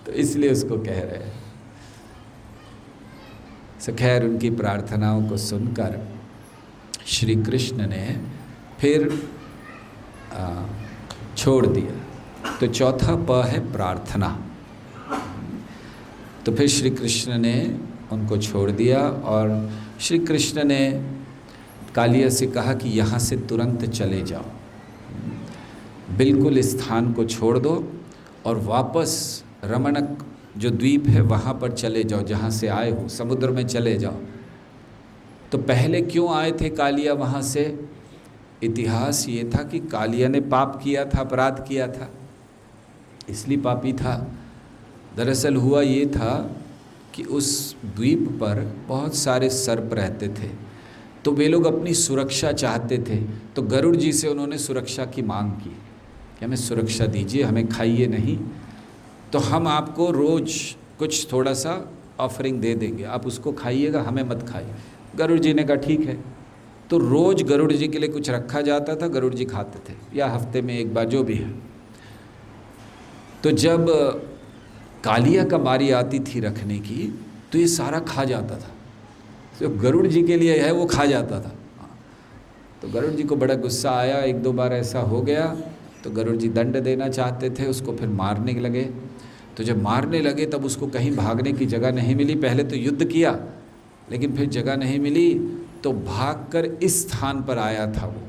तो इसलिए उसको कह रहे हैं। खैर उनकी प्रार्थनाओं को सुनकर श्री कृष्ण ने फिर छोड़ दिया। तो चौथा प है प्रार्थना। तो फिर श्री कृष्ण ने उनको छोड़ दिया और श्री कृष्ण ने कालिया से कहा कि यहाँ से तुरंत चले जाओ, बिल्कुल स्थान को छोड़ दो और वापस रमणक जो द्वीप है वहाँ पर चले जाओ, जहाँ से आए हो, समुद्र में चले जाओ। तो पहले क्यों आए थे कालिया वहाँ से? इतिहास ये था कि कालिया ने पाप किया था, अपराध किया था, इसलिए पापी था। दरअसल हुआ ये था कि उस द्वीप पर बहुत सारे सर्प रहते थे, तो वे लोग अपनी सुरक्षा चाहते थे, तो गरुड़ जी से उन्होंने सुरक्षा की मांग की कि हमें सुरक्षा दीजिए, हमें खाइए नहीं, तो हम आपको रोज़ कुछ थोड़ा सा ऑफरिंग दे देंगे, आप उसको खाइएगा, हमें मत खाइए। गरुड़ जी ने कहा ठीक है। तो रोज़ गरुड़ जी के लिए कुछ रखा जाता था, गरुड़ जी खाते थे, या हफ्ते में एक बार, जो भी है। तो जब कालिया का बारी आती थी रखने की, तो ये सारा खा जाता था, जो गरुड़ जी के लिए है वो खा जाता था। तो गरुड़ जी को बड़ा गुस्सा आया, 1-2 बार ऐसा हो गया, तो गरुड़ जी दंड देना चाहते थे, उसको फिर मारने लगे। तो जब मारने लगे तब उसको कहीं भागने की जगह नहीं मिली, पहले तो युद्ध किया लेकिन फिर जगह नहीं मिली, तो भागकर इस स्थान पर आया था वो,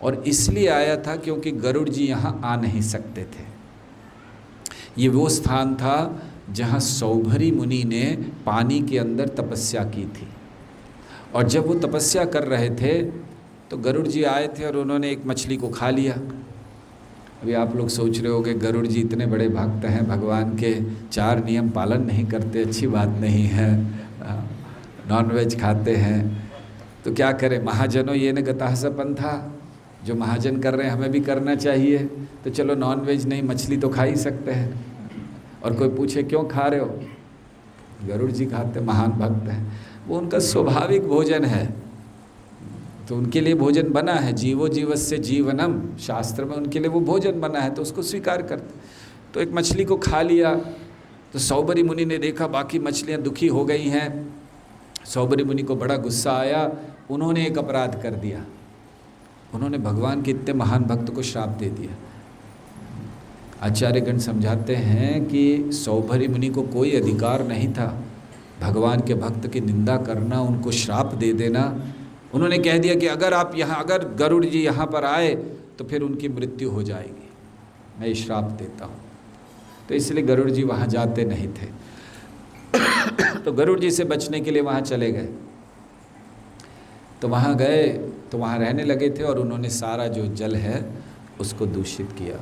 और इसलिए आया था क्योंकि गरुड़ जी यहाँ आ नहीं सकते थे। ये वो स्थान था जहाँ सौभरी मुनि ने पानी के अंदर तपस्या की थी, और जब वो तपस्या कर रहे थे तो गरुड़ जी आए थे और उन्होंने एक मछली को खा लिया। अभी आप लोग सोच रहे होंगे गरुड़ जी इतने बड़े भक्त हैं भगवान के, 4 नियम पालन नहीं करते, अच्छी बात नहीं है। नॉनवेज खाते हैं, तो क्या करें, महाजनों ये न गतः स पंथा, जो महाजन कर रहे हैं हमें भी करना चाहिए, तो चलो नॉनवेज नहीं, मछली तो खा ही सकते हैं। और कोई पूछे क्यों खा रहे हो, गरुड़ जी खाते, महान भक्त हैं, वो उनका स्वाभाविक भोजन है, तो उनके लिए भोजन बना है, जीवो जीवस्य जीवनम, शास्त्र में उनके लिए वो भोजन बना है, तो उसको स्वीकार करते। तो एक मछली को खा लिया, तो सौबरी मुनि ने देखा बाकी मछलियाँ दुखी हो गई हैं, सौबरी मुनि को बड़ा गुस्सा आया, उन्होंने एक अपराध कर दिया, उन्होंने भगवान के इतने महान भक्त को श्राप दे दिया। आचार्यगण समझाते हैं कि सौभरी मुनि को कोई अधिकार नहीं था भगवान के भक्त की निंदा करना, उनको श्राप दे देना। उन्होंने कह दिया कि अगर आप यहाँ, अगर गरुड़ जी यहाँ पर आए तो फिर उनकी मृत्यु हो जाएगी, मैं श्राप देता हूँ। तो इसलिए गरुड़ जी वहाँ जाते नहीं थे। तो गरुड़ जी से बचने के लिए वहाँ चले गए, तो वहाँ गए तो वहाँ रहने लगे थे, और उन्होंने सारा जो जल है उसको दूषित किया।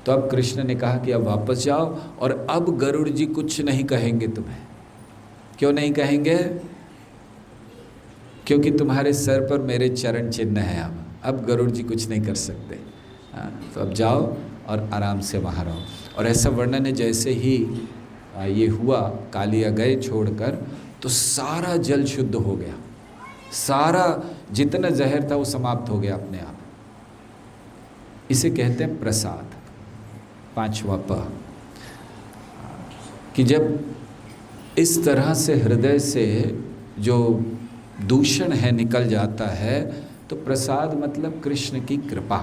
तो अब कृष्ण ने कहा कि अब वापस जाओ, और अब गरुड़ जी कुछ नहीं कहेंगे तुम्हें। क्यों नहीं कहेंगे? क्योंकि तुम्हारे सर पर मेरे चरण चिन्ह हैं। अब गरुड़ जी कुछ नहीं कर सकते। तो अब जाओ और आराम से वहाँ रहो। और ऐसा वर्णन है, जैसे ही ये हुआ, कालिया गए छोड़कर, तो सारा जल शुद्ध हो गया, सारा जितना जहर था वो समाप्त हो गया अपने आप। इसे कहते हैं प्रसाद। पांचवा प, कि जब इस तरह से हृदय से जो दूषण है निकल जाता है, तो प्रसाद मतलब कृष्ण की कृपा।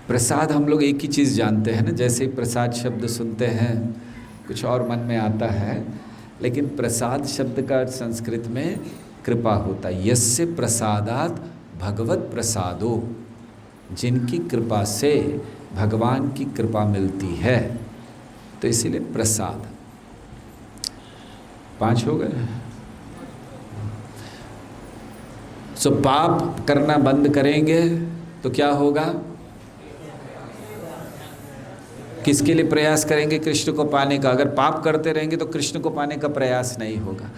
प्रसाद हम लोग एक ही चीज़ जानते हैं ना, जैसे ही प्रसाद शब्द सुनते हैं कुछ और मन में आता है, लेकिन प्रसाद शब्द का संस्कृत में कृपा होता है। यस्य प्रसादात भगवत प्रसादो, जिनकी कृपा से भगवान की कृपा मिलती है, तो इसीलिए प्रसाद। 5 हो गए। सो पाप करना बंद करेंगे तो क्या होगा? किसके लिए प्रयास करेंगे? कृष्ण को पाने का। अगर पाप करते रहेंगे तो कृष्ण को पाने का प्रयास नहीं होगा।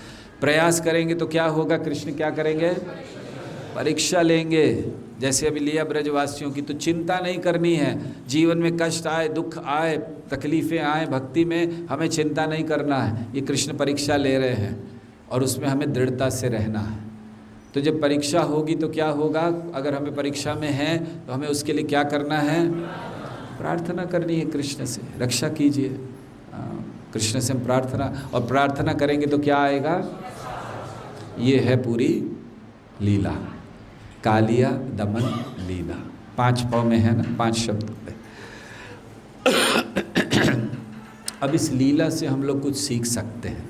प्रयास करेंगे तो क्या होगा? कृष्ण क्या करेंगे? परीक्षा लेंगे। जैसे अभी लिया ब्रजवासियों की, तो चिंता नहीं करनी है। जीवन में कष्ट आए, दुख आए, तकलीफ़ें आए, भक्ति में हमें चिंता नहीं करना है। ये कृष्ण परीक्षा ले रहे हैं और उसमें हमें दृढ़ता से रहना है। तो जब परीक्षा होगी तो क्या होगा? अगर हमें परीक्षा में हैं तो हमें उसके लिए क्या करना है? प्रार्थना करनी है कृष्ण से, रक्षा कीजिए। कृष्ण से हम प्रार्थना, और प्रार्थना करेंगे तो क्या आएगा? ये है पूरी लीला, कालिया दमन लीला। 5 पाव में है ना, 5 शब्द पे। अब इस लीला से हम लोग कुछ सीख सकते हैं।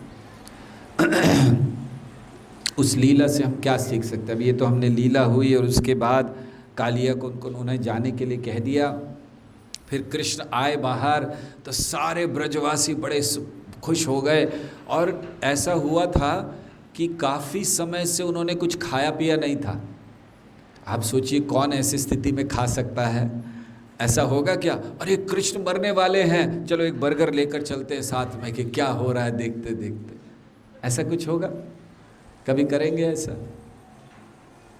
उस लीला से हम क्या सीख सकते हैं? अब ये तो हमने लीला हुई, और उसके बाद कालिया को उन्होंने जाने के लिए कह दिया। फिर कृष्ण आए बाहर, तो सारे ब्रजवासी बड़े खुश हो गए। और ऐसा हुआ था कि काफ़ी समय से उन्होंने कुछ खाया पिया नहीं था। आप सोचिए कौन ऐसी स्थिति में खा सकता है? ऐसा होगा क्या? अरे कृष्ण मरने वाले हैं, चलो एक बर्गर लेकर चलते हैं साथ में, कि क्या हो रहा है देखते देखते। ऐसा कुछ होगा? कभी करेंगे ऐसा?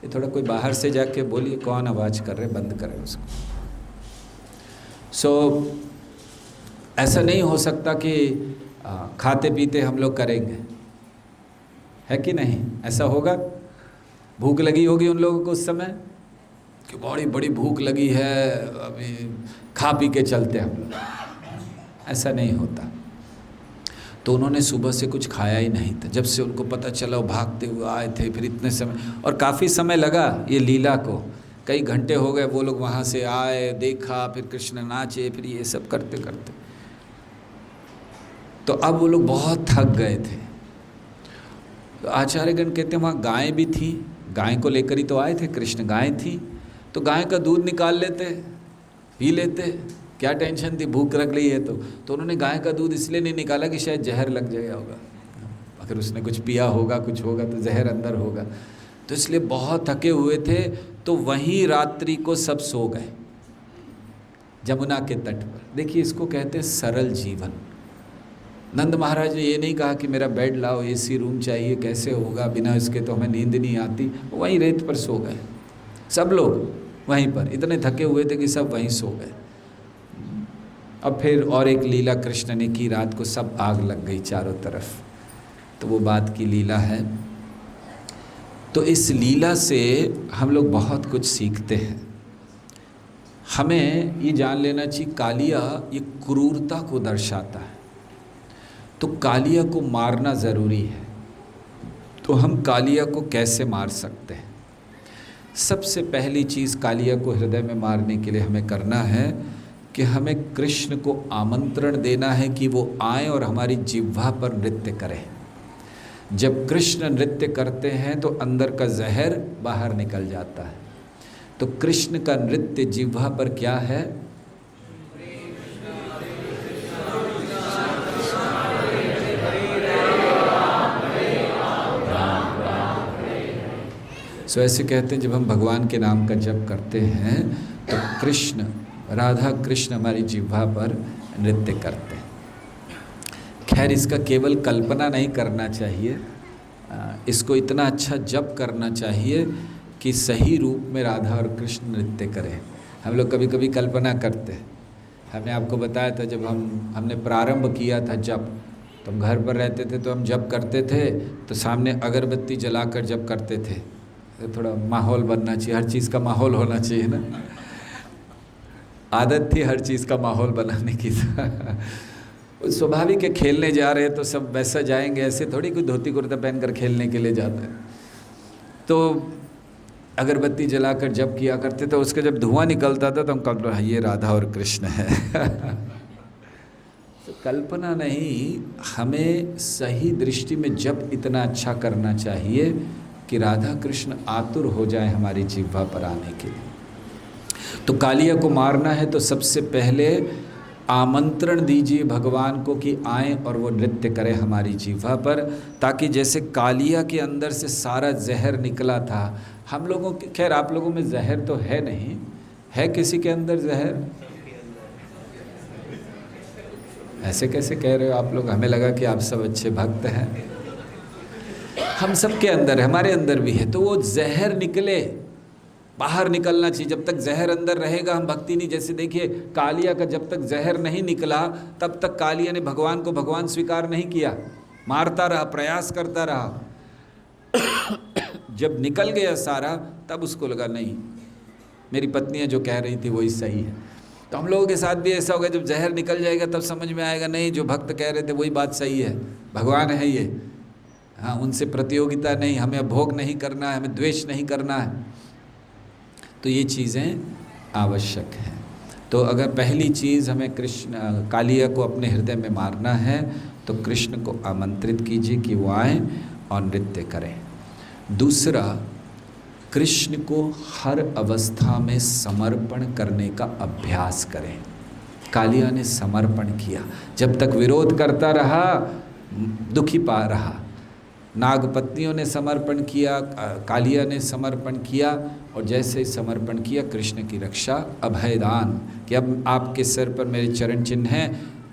ये थोड़ा कोई बाहर से जाके बोलिए, कौन आवाज़ कर रहे, बंद करें उसको। ऐसा नहीं हो सकता कि खाते पीते हम लोग करेंगे, है कि नहीं? ऐसा होगा? भूख लगी होगी उन लोगों को उस समय कि बड़ी बड़ी भूख लगी है, अभी खा पी के चलते हम लोग। ऐसा नहीं होता। तो उन्होंने सुबह से कुछ खाया ही नहीं था। जब से उनको पता चला, वो भागते हुए आए थे। फिर इतने समय, और काफ़ी समय लगा ये लीला को, कई घंटे हो गए। वो लोग वहाँ से आए, देखा, फिर कृष्ण नाचे, फिर ये सब करते करते, तो अब वो लोग बहुत थक गए थे। तो आचार्यगण कहते हैं वहाँ गाय भी थी, गाय को लेकर ही तो आए थे कृष्ण। गाय थी तो गाय का दूध निकाल लेते, पी लेते, क्या टेंशन थी? भूख लग रही है तो उन्होंने गाय का दूध इसलिए नहीं निकाला कि शायद जहर लग जाएगा होगा, अगर उसने कुछ पिया होगा, कुछ होगा तो जहर अंदर होगा। तो इसलिए बहुत थके हुए थे, तो वहीं रात्रि को सब सो गए जमुना के तट पर। देखिए, इसको कहते हैं सरल जीवन। नंद महाराज ने ये नहीं कहा कि मेरा बेड लाओ, एसी रूम चाहिए, कैसे होगा, बिना इसके तो हमें नींद नहीं आती। वहीं रेत पर सो गए सब लोग, वहीं पर इतने थके हुए थे कि सब वहीं सो गए। अब फिर और एक लीला कृष्ण ने की, रात को सब आग लग गई चारों तरफ, तो वो बात की लीला है। तो इस लीला से हम लोग बहुत कुछ सीखते हैं। हमें ये जान लेना चाहिए कालिया ये क्रूरता को दर्शाता है, तो कालिया को मारना ज़रूरी है। तो हम कालिया को कैसे मार सकते हैं? सबसे पहली चीज़ कालिया को हृदय में मारने के लिए हमें करना है कि हमें कृष्ण को आमंत्रण देना है कि वो आए और हमारी जिह्वा पर नृत्य करें। जब कृष्ण नृत्य करते हैं तो अंदर का जहर बाहर निकल जाता है। तो कृष्ण का नृत्य जिह्वा पर क्या है? सो ऐसे कहते हैं जब हम भगवान के नाम का जप करते हैं तो कृष्ण, राधा कृष्ण हमारी जिह्वा पर नृत्य करते हैं। खैर इसका केवल कल्पना नहीं करना चाहिए, इसको इतना अच्छा जप करना चाहिए कि सही रूप में राधा और कृष्ण नृत्य करें। हम लोग कभी कभी कल्पना करते हैं। हमने आपको बताया था जब हमने प्रारंभ किया था जप, तो हम घर पर रहते थे तो हम जप करते थे तो सामने अगरबत्ती जलाकर जप करते थे। तो थोड़ा माहौल बनना चाहिए, हर चीज़ का माहौल होना चाहिए ना। आदत थी हर चीज़ का माहौल बनाने की। स्वाभाविक है, खेलने जा रहे हैं तो सब वैसा जाएंगे, ऐसे थोड़ी कोई धोती कुर्ता पहनकर खेलने के लिए जाता है। तो अगरबत्ती जलाकर जप किया करते थे, उसका जब धुआं निकलता था तो हम कहते हाँ ये राधा और कृष्ण है। तो कल्पना नहीं, हमें सही दृष्टि में जप इतना अच्छा करना चाहिए कि राधा कृष्ण आतुर हो जाए हमारी जिह्वा पर आने के लिए। तो कालिया को मारना है तो सबसे पहले आमंत्रण दीजिए भगवान को कि आए और वो नृत्य करें हमारी जिह्वा पर, ताकि जैसे कालिया के अंदर से सारा जहर निकला था हम लोगों के, खैर आप लोगों में जहर तो है नहीं, है किसी के अंदर जहर? ऐसे कैसे कह रहे हो आप लोग? हमें लगा कि आप सब अच्छे भक्त हैं। हम सब के अंदर है, हमारे अंदर भी है। तो वो जहर निकले, बाहर निकलना चाहिए। जब तक जहर अंदर रहेगा हम भक्ति नहीं। जैसे देखिए कालिया का जब तक जहर नहीं निकला तब तक कालिया ने भगवान को भगवान स्वीकार नहीं किया, मारता रहा, प्रयास करता रहा। जब निकल गया सारा तब उसको लगा नहीं, मेरी पत्नियां जो कह रही थी वही सही है। तो हम लोगों के साथ भी ऐसा होगा, जब जहर निकल जाएगा तब समझ में आएगा नहीं जो भक्त कह रहे थे वही बात सही है, भगवान है ये। हाँ, उनसे प्रतियोगिता नहीं, हमें भोग नहीं करना है, हमें द्वेष नहीं करना है। तो ये चीज़ें आवश्यक हैं। तो अगर पहली चीज़ हमें कृष्ण कालिया को अपने हृदय में मारना है तो कृष्ण को आमंत्रित कीजिए कि वो आएँ और नृत्य करें। दूसरा, कृष्ण को हर अवस्था में समर्पण करने का अभ्यास करें। कालिया ने समर्पण किया, जब तक विरोध करता रहा दुखी पा रहा। नागपत्नियों ने समर्पण किया, कालिया ने समर्पण किया, और जैसे ही समर्पण किया कृष्ण की रक्षा, अभयदान कि अब आपके सिर पर मेरे चरण चिन्ह हैं,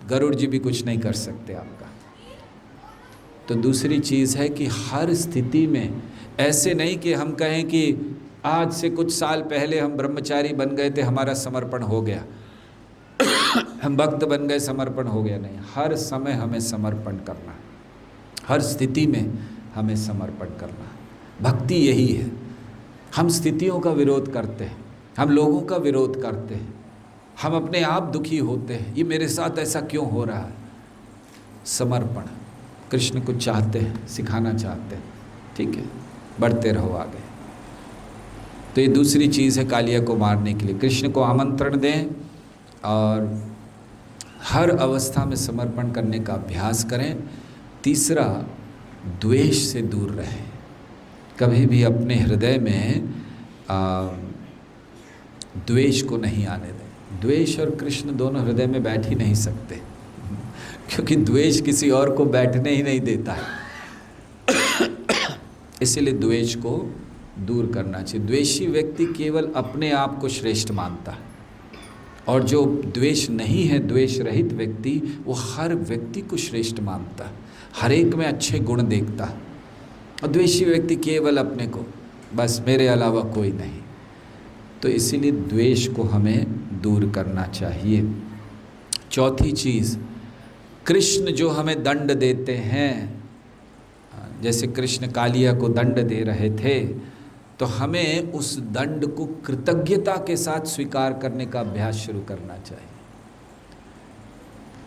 गरुड़ जी भी कुछ नहीं कर सकते आपका। तो दूसरी चीज़ है कि हर स्थिति में ऐसे नहीं कि हम कहें कि आज से कुछ साल पहले हम ब्रह्मचारी बन गए थे हमारा समर्पण हो गया, हम भक्त बन गए समर्पण हो गया। नहीं, हर समय हमें समर्पण करना, हर स्थिति में हमें समर्पण करना। भक्ति यही है। हम स्थितियों का विरोध करते हैं, हम लोगों का विरोध करते हैं, हम अपने आप दुखी होते हैं, ये मेरे साथ ऐसा क्यों हो रहा है। समर्पण कृष्ण को चाहते हैं, सिखाना चाहते हैं, ठीक है, बढ़ते रहो आगे। तो ये दूसरी चीज़ है कालिया को मारने के लिए। कृष्ण को आमंत्रण दें और हर अवस्था में समर्पण करने का अभ्यास करें। तीसरा, द्वेष से दूर रहें। कभी भी अपने हृदय में द्वेष को नहीं आने दें। द्वेष और कृष्ण दोनों हृदय में बैठ ही नहीं सकते, क्योंकि द्वेष किसी और को बैठने ही नहीं देता है। इसीलिए द्वेष को दूर करना चाहिए। द्वेषी व्यक्ति केवल अपने आप को श्रेष्ठ मानता है, और जो द्वेष नहीं है, द्वेष रहित व्यक्ति, वो हर व्यक्ति को श्रेष्ठ मानता है, हर एक में अच्छे गुण देखता है। और द्वेषी व्यक्ति केवल अपने को, बस मेरे अलावा कोई नहीं। तो इसीलिए द्वेष को हमें दूर करना चाहिए। चौथी चीज़, कृष्ण जो हमें दंड देते हैं, जैसे कृष्ण कालिया को दंड दे रहे थे, तो हमें उस दंड को कृतज्ञता के साथ स्वीकार करने का अभ्यास शुरू करना चाहिए।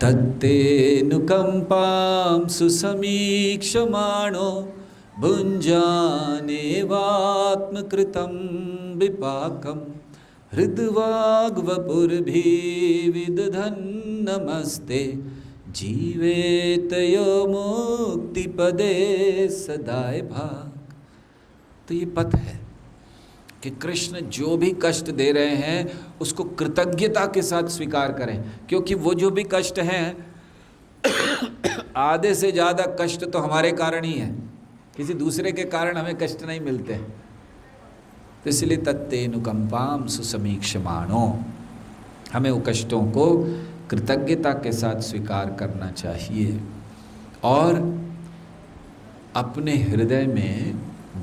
तत्तेऽनुकंपां सुसमीक्षमाणो भुञ्जानेवात्मकृतं विपाकं हृद्वाग्वपुर्भिविदधन् नमस्ते जीवेतयो मुक्तिपदे सदाय भाग। तो ये पथ है कि कृष्ण जो भी कष्ट दे रहे हैं उसको कृतज्ञता के साथ स्वीकार करें, क्योंकि वो जो भी कष्ट हैं आधे से ज़्यादा कष्ट तो हमारे कारण ही है, किसी दूसरे के कारण हमें कष्ट नहीं मिलते। तो इसलिए तत्तेऽनुकंपां सुसमीक्षमाणो, हमें वो कष्टों को कृतज्ञता के साथ स्वीकार करना चाहिए और अपने हृदय में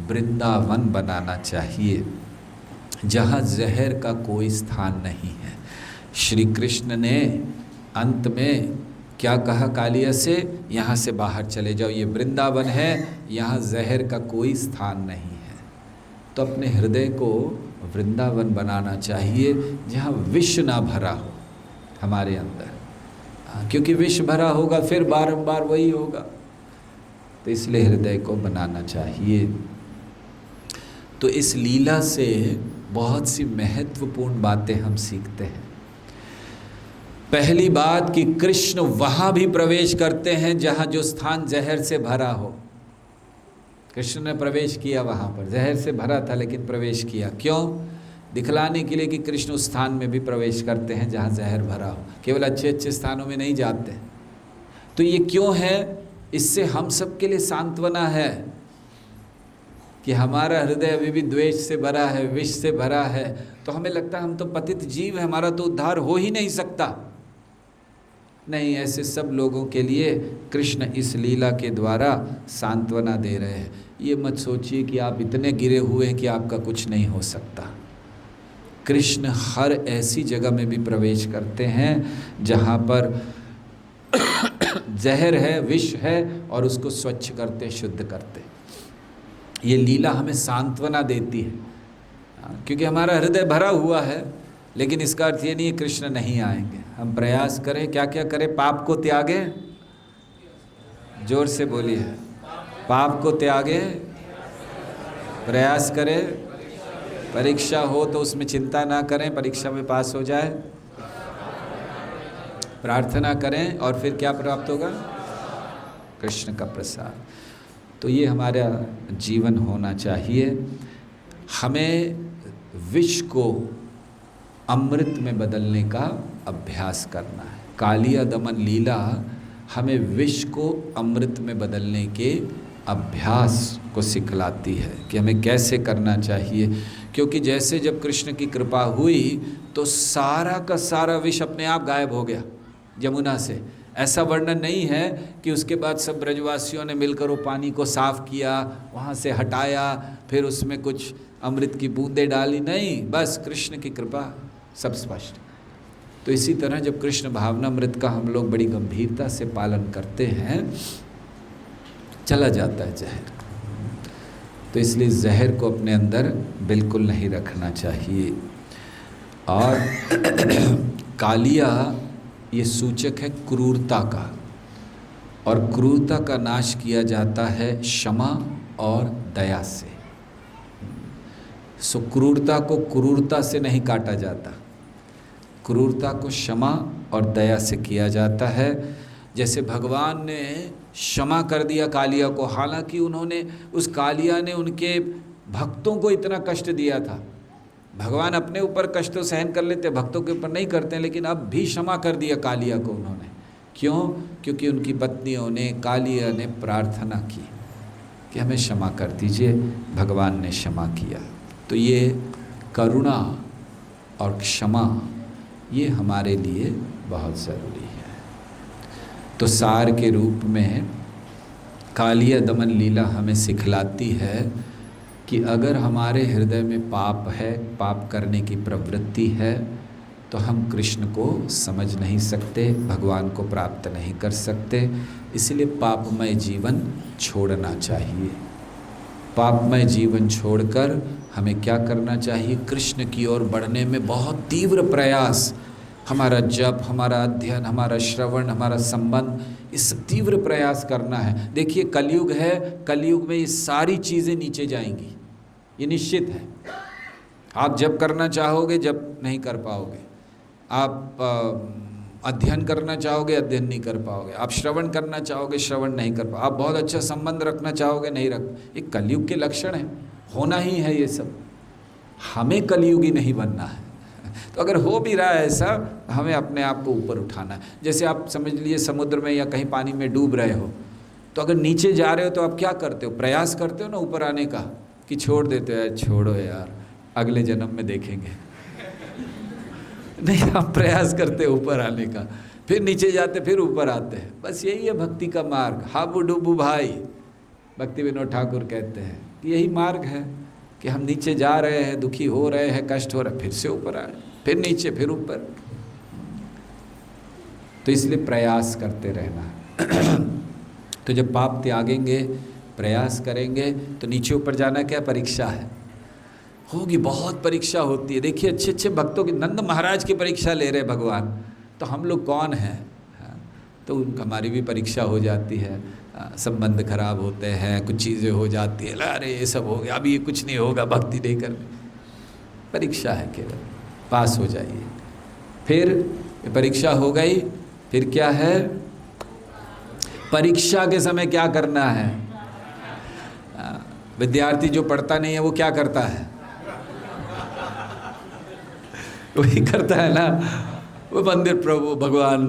वृंदावन बनाना चाहिए जहाँ जहर का कोई स्थान नहीं है। श्री कृष्ण ने अंत में क्या कहा कालिया से, यहाँ से बाहर चले जाओ, ये वृंदावन है, यहाँ जहर का कोई स्थान नहीं है। तो अपने हृदय को वृंदावन बनाना चाहिए जहाँ विष ना भरा हो हमारे अंदर, क्योंकि विष भरा होगा फिर बारंबार वही होगा। तो इसलिए हृदय को बनाना चाहिए। तो इस लीला से बहुत सी महत्वपूर्ण बातें हम सीखते हैं। पहली बात कि कृष्ण वहाँ भी प्रवेश करते हैं जहाँ जो स्थान जहर से भरा हो। कृष्ण ने प्रवेश किया वहाँ पर, जहर से भरा था लेकिन प्रवेश किया। क्यों? दिखलाने के लिए कि कृष्ण उस स्थान में भी प्रवेश करते हैं जहाँ जहर भरा हो, केवल अच्छे अच्छे स्थानों में नहीं जाते। तो ये क्यों है? इससे हम सब के लिए सांत्वना है कि हमारा हृदय अभी भी द्वेष से भरा है, विष से भरा है, तो हमें लगता है हम तो पतित जीव है, हमारा तो उद्धार हो ही नहीं सकता। नहीं, ऐसे सब लोगों के लिए कृष्ण इस लीला के द्वारा सांत्वना दे रहे हैं। ये मत सोचिए कि आप इतने गिरे हुए हैं कि आपका कुछ नहीं हो सकता। कृष्ण हर ऐसी जगह में भी प्रवेश करते हैं जहाँ पर जहर है, विष है, और उसको स्वच्छ करते, शुद्ध करते। ये लीला हमें सांत्वना देती है, क्योंकि हमारा हृदय भरा हुआ है। लेकिन इसका अर्थ ये नहीं है कृष्ण नहीं आएंगे। हम प्रयास करें, क्या क्या करें? पाप को त्यागें, जोर से बोलिए, पाप को त्यागें, प्रयास करें। परीक्षा हो तो उसमें चिंता ना करें, परीक्षा में पास हो जाए। प्रार्थना करें और फिर क्या प्राप्त होगा? कृष्ण का प्रसाद। तो ये हमारा जीवन होना चाहिए। हमें विष को अमृत में बदलने का अभ्यास करना है। कालिया दमन लीला हमें विष को अमृत में बदलने के अभ्यास को सिखलाती है कि हमें कैसे करना चाहिए। क्योंकि जैसे जब कृष्ण की कृपा हुई तो सारा का सारा विष अपने आप गायब हो गया यमुना से। ऐसा वर्णन नहीं है कि उसके बाद सब ब्रजवासियों ने मिलकर वो पानी को साफ किया, वहाँ से हटाया, फिर उसमें कुछ अमृत की बूंदें डाली। नहीं, बस कृष्ण की कृपा, सब स्पष्ट। तो इसी तरह जब कृष्ण भावनामृत का हम लोग बड़ी गंभीरता से पालन करते हैं, चला जाता है जहर। तो इसलिए जहर को अपने अंदर बिल्कुल नहीं रखना चाहिए। और कालिया ये सूचक है क्रूरता का, और क्रूरता का नाश किया जाता है क्षमा और दया से। सो क्रूरता को क्रूरता से नहीं काटा जाता, क्रूरता को क्षमा और दया से किया जाता है। जैसे भगवान ने क्षमा कर दिया कालिया को, हालांकि उन्होंने, उस कालिया ने उनके भक्तों को इतना कष्ट दिया था। भगवान अपने ऊपर कष्ट तो सहन कर लेते, भक्तों के ऊपर नहीं करते, लेकिन अब भी क्षमा कर दिया कालिया को उन्होंने। क्यों? क्योंकि उनकी पत्नियों ने, कालिया ने प्रार्थना की कि हमें क्षमा कर दीजिए, भगवान ने क्षमा किया। तो ये करुणा और क्षमा ये हमारे लिए बहुत ज़रूरी है। तो सार के रूप में कालिया दमन लीला हमें सिखलाती है कि अगर हमारे हृदय में पाप है, पाप करने की प्रवृत्ति है, तो हम कृष्ण को समझ नहीं सकते, भगवान को प्राप्त नहीं कर सकते। इसलिए पापमय जीवन छोड़ना चाहिए। पापमय जीवन छोड़कर हमें क्या करना चाहिए? कृष्ण की ओर बढ़ने में बहुत तीव्र प्रयास, हमारा जप, हमारा अध्ययन, हमारा श्रवण, हमारा संबंध, इस तीव्र प्रयास करना है। देखिए कलयुग है, कलयुग में ये सारी चीज़ें नीचे जाएंगी, ये निश्चित है। आप जप करना चाहोगे, जप नहीं कर पाओगे। आप अध्ययन करना चाहोगे, अध्ययन नहीं कर पाओगे। आप श्रवण करना चाहोगे, श्रवण नहीं कर पाओगे। आप बहुत अच्छा संबंध रखना चाहोगे, नहीं रख। ये कलयुग के लक्षण है, होना ही है ये सब। हमें कलयुगी नहीं बनना है। तो अगर हो भी रहा है ऐसा, हमें अपने आप को ऊपर उठाना है। जैसे आप समझ लीजिए समुद्र में या कहीं पानी में डूब रहे हो, तो अगर नीचे जा रहे हो तो आप क्या करते हो? प्रयास करते हो ना ऊपर आने का, कि छोड़ देते हो यार, छोड़ो यार, अगले जन्म में देखेंगे। नहीं, हम प्रयास करते ऊपर आने का, फिर नीचे जाते, फिर ऊपर आते हैं। बस यही है भक्ति का मार्ग। हाबू डूबू भाई, भक्ति विनोद ठाकुर कहते हैं कि यही मार्ग है कि हम नीचे जा रहे हैं, दुखी हो रहे हैं, कष्ट हो रहा है, फिर से ऊपर आए, फिर नीचे, फिर ऊपर। तो इसलिए प्रयास करते रहना। तो जब पाप त्यागेंगे, प्रयास करेंगे, तो नीचे ऊपर जाना क्या परीक्षा है? होगी, बहुत परीक्षा होती है। देखिए अच्छे अच्छे भक्तों की, नंद महाराज की परीक्षा ले रहे भगवान, तो हम लोग कौन हैं? तो हमारी भी परीक्षा हो जाती है। संबंध खराब होते हैं, कुछ चीज़ें हो जाती है, अरे ये सब हो गया, अभी ये कुछ नहीं होगा, भक्ति नहीं करनी। परीक्षा है केवल, पास हो जाइए। फिर परीक्षा हो गई, फिर क्या है? परीक्षा के समय क्या करना है? विद्यार्थी जो पढ़ता नहीं है वो क्या करता है? वही करता है ना, वो मंदिर प्रभु भगवान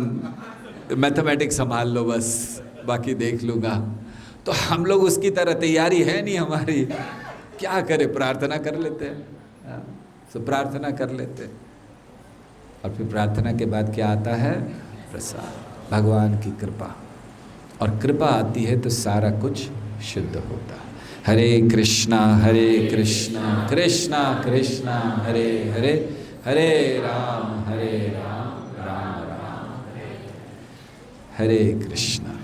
मैथमेटिक्स संभाल लो बस, बाकी देख लूँगा। तो हम लोग उसकी तरह, तैयारी है नहीं हमारी, क्या करें? प्रार्थना कर लेते हैं, तो प्रार्थना कर लेते हैं। और फिर प्रार्थना के बाद क्या आता है? प्रसाद, भगवान की कृपा। और कृपा आती है तो सारा कुछ शुद्ध होता है। हरे कृष्णा कृष्णा कृष्णा हरे हरे, हरे राम राम राम, हरे कृष्णा।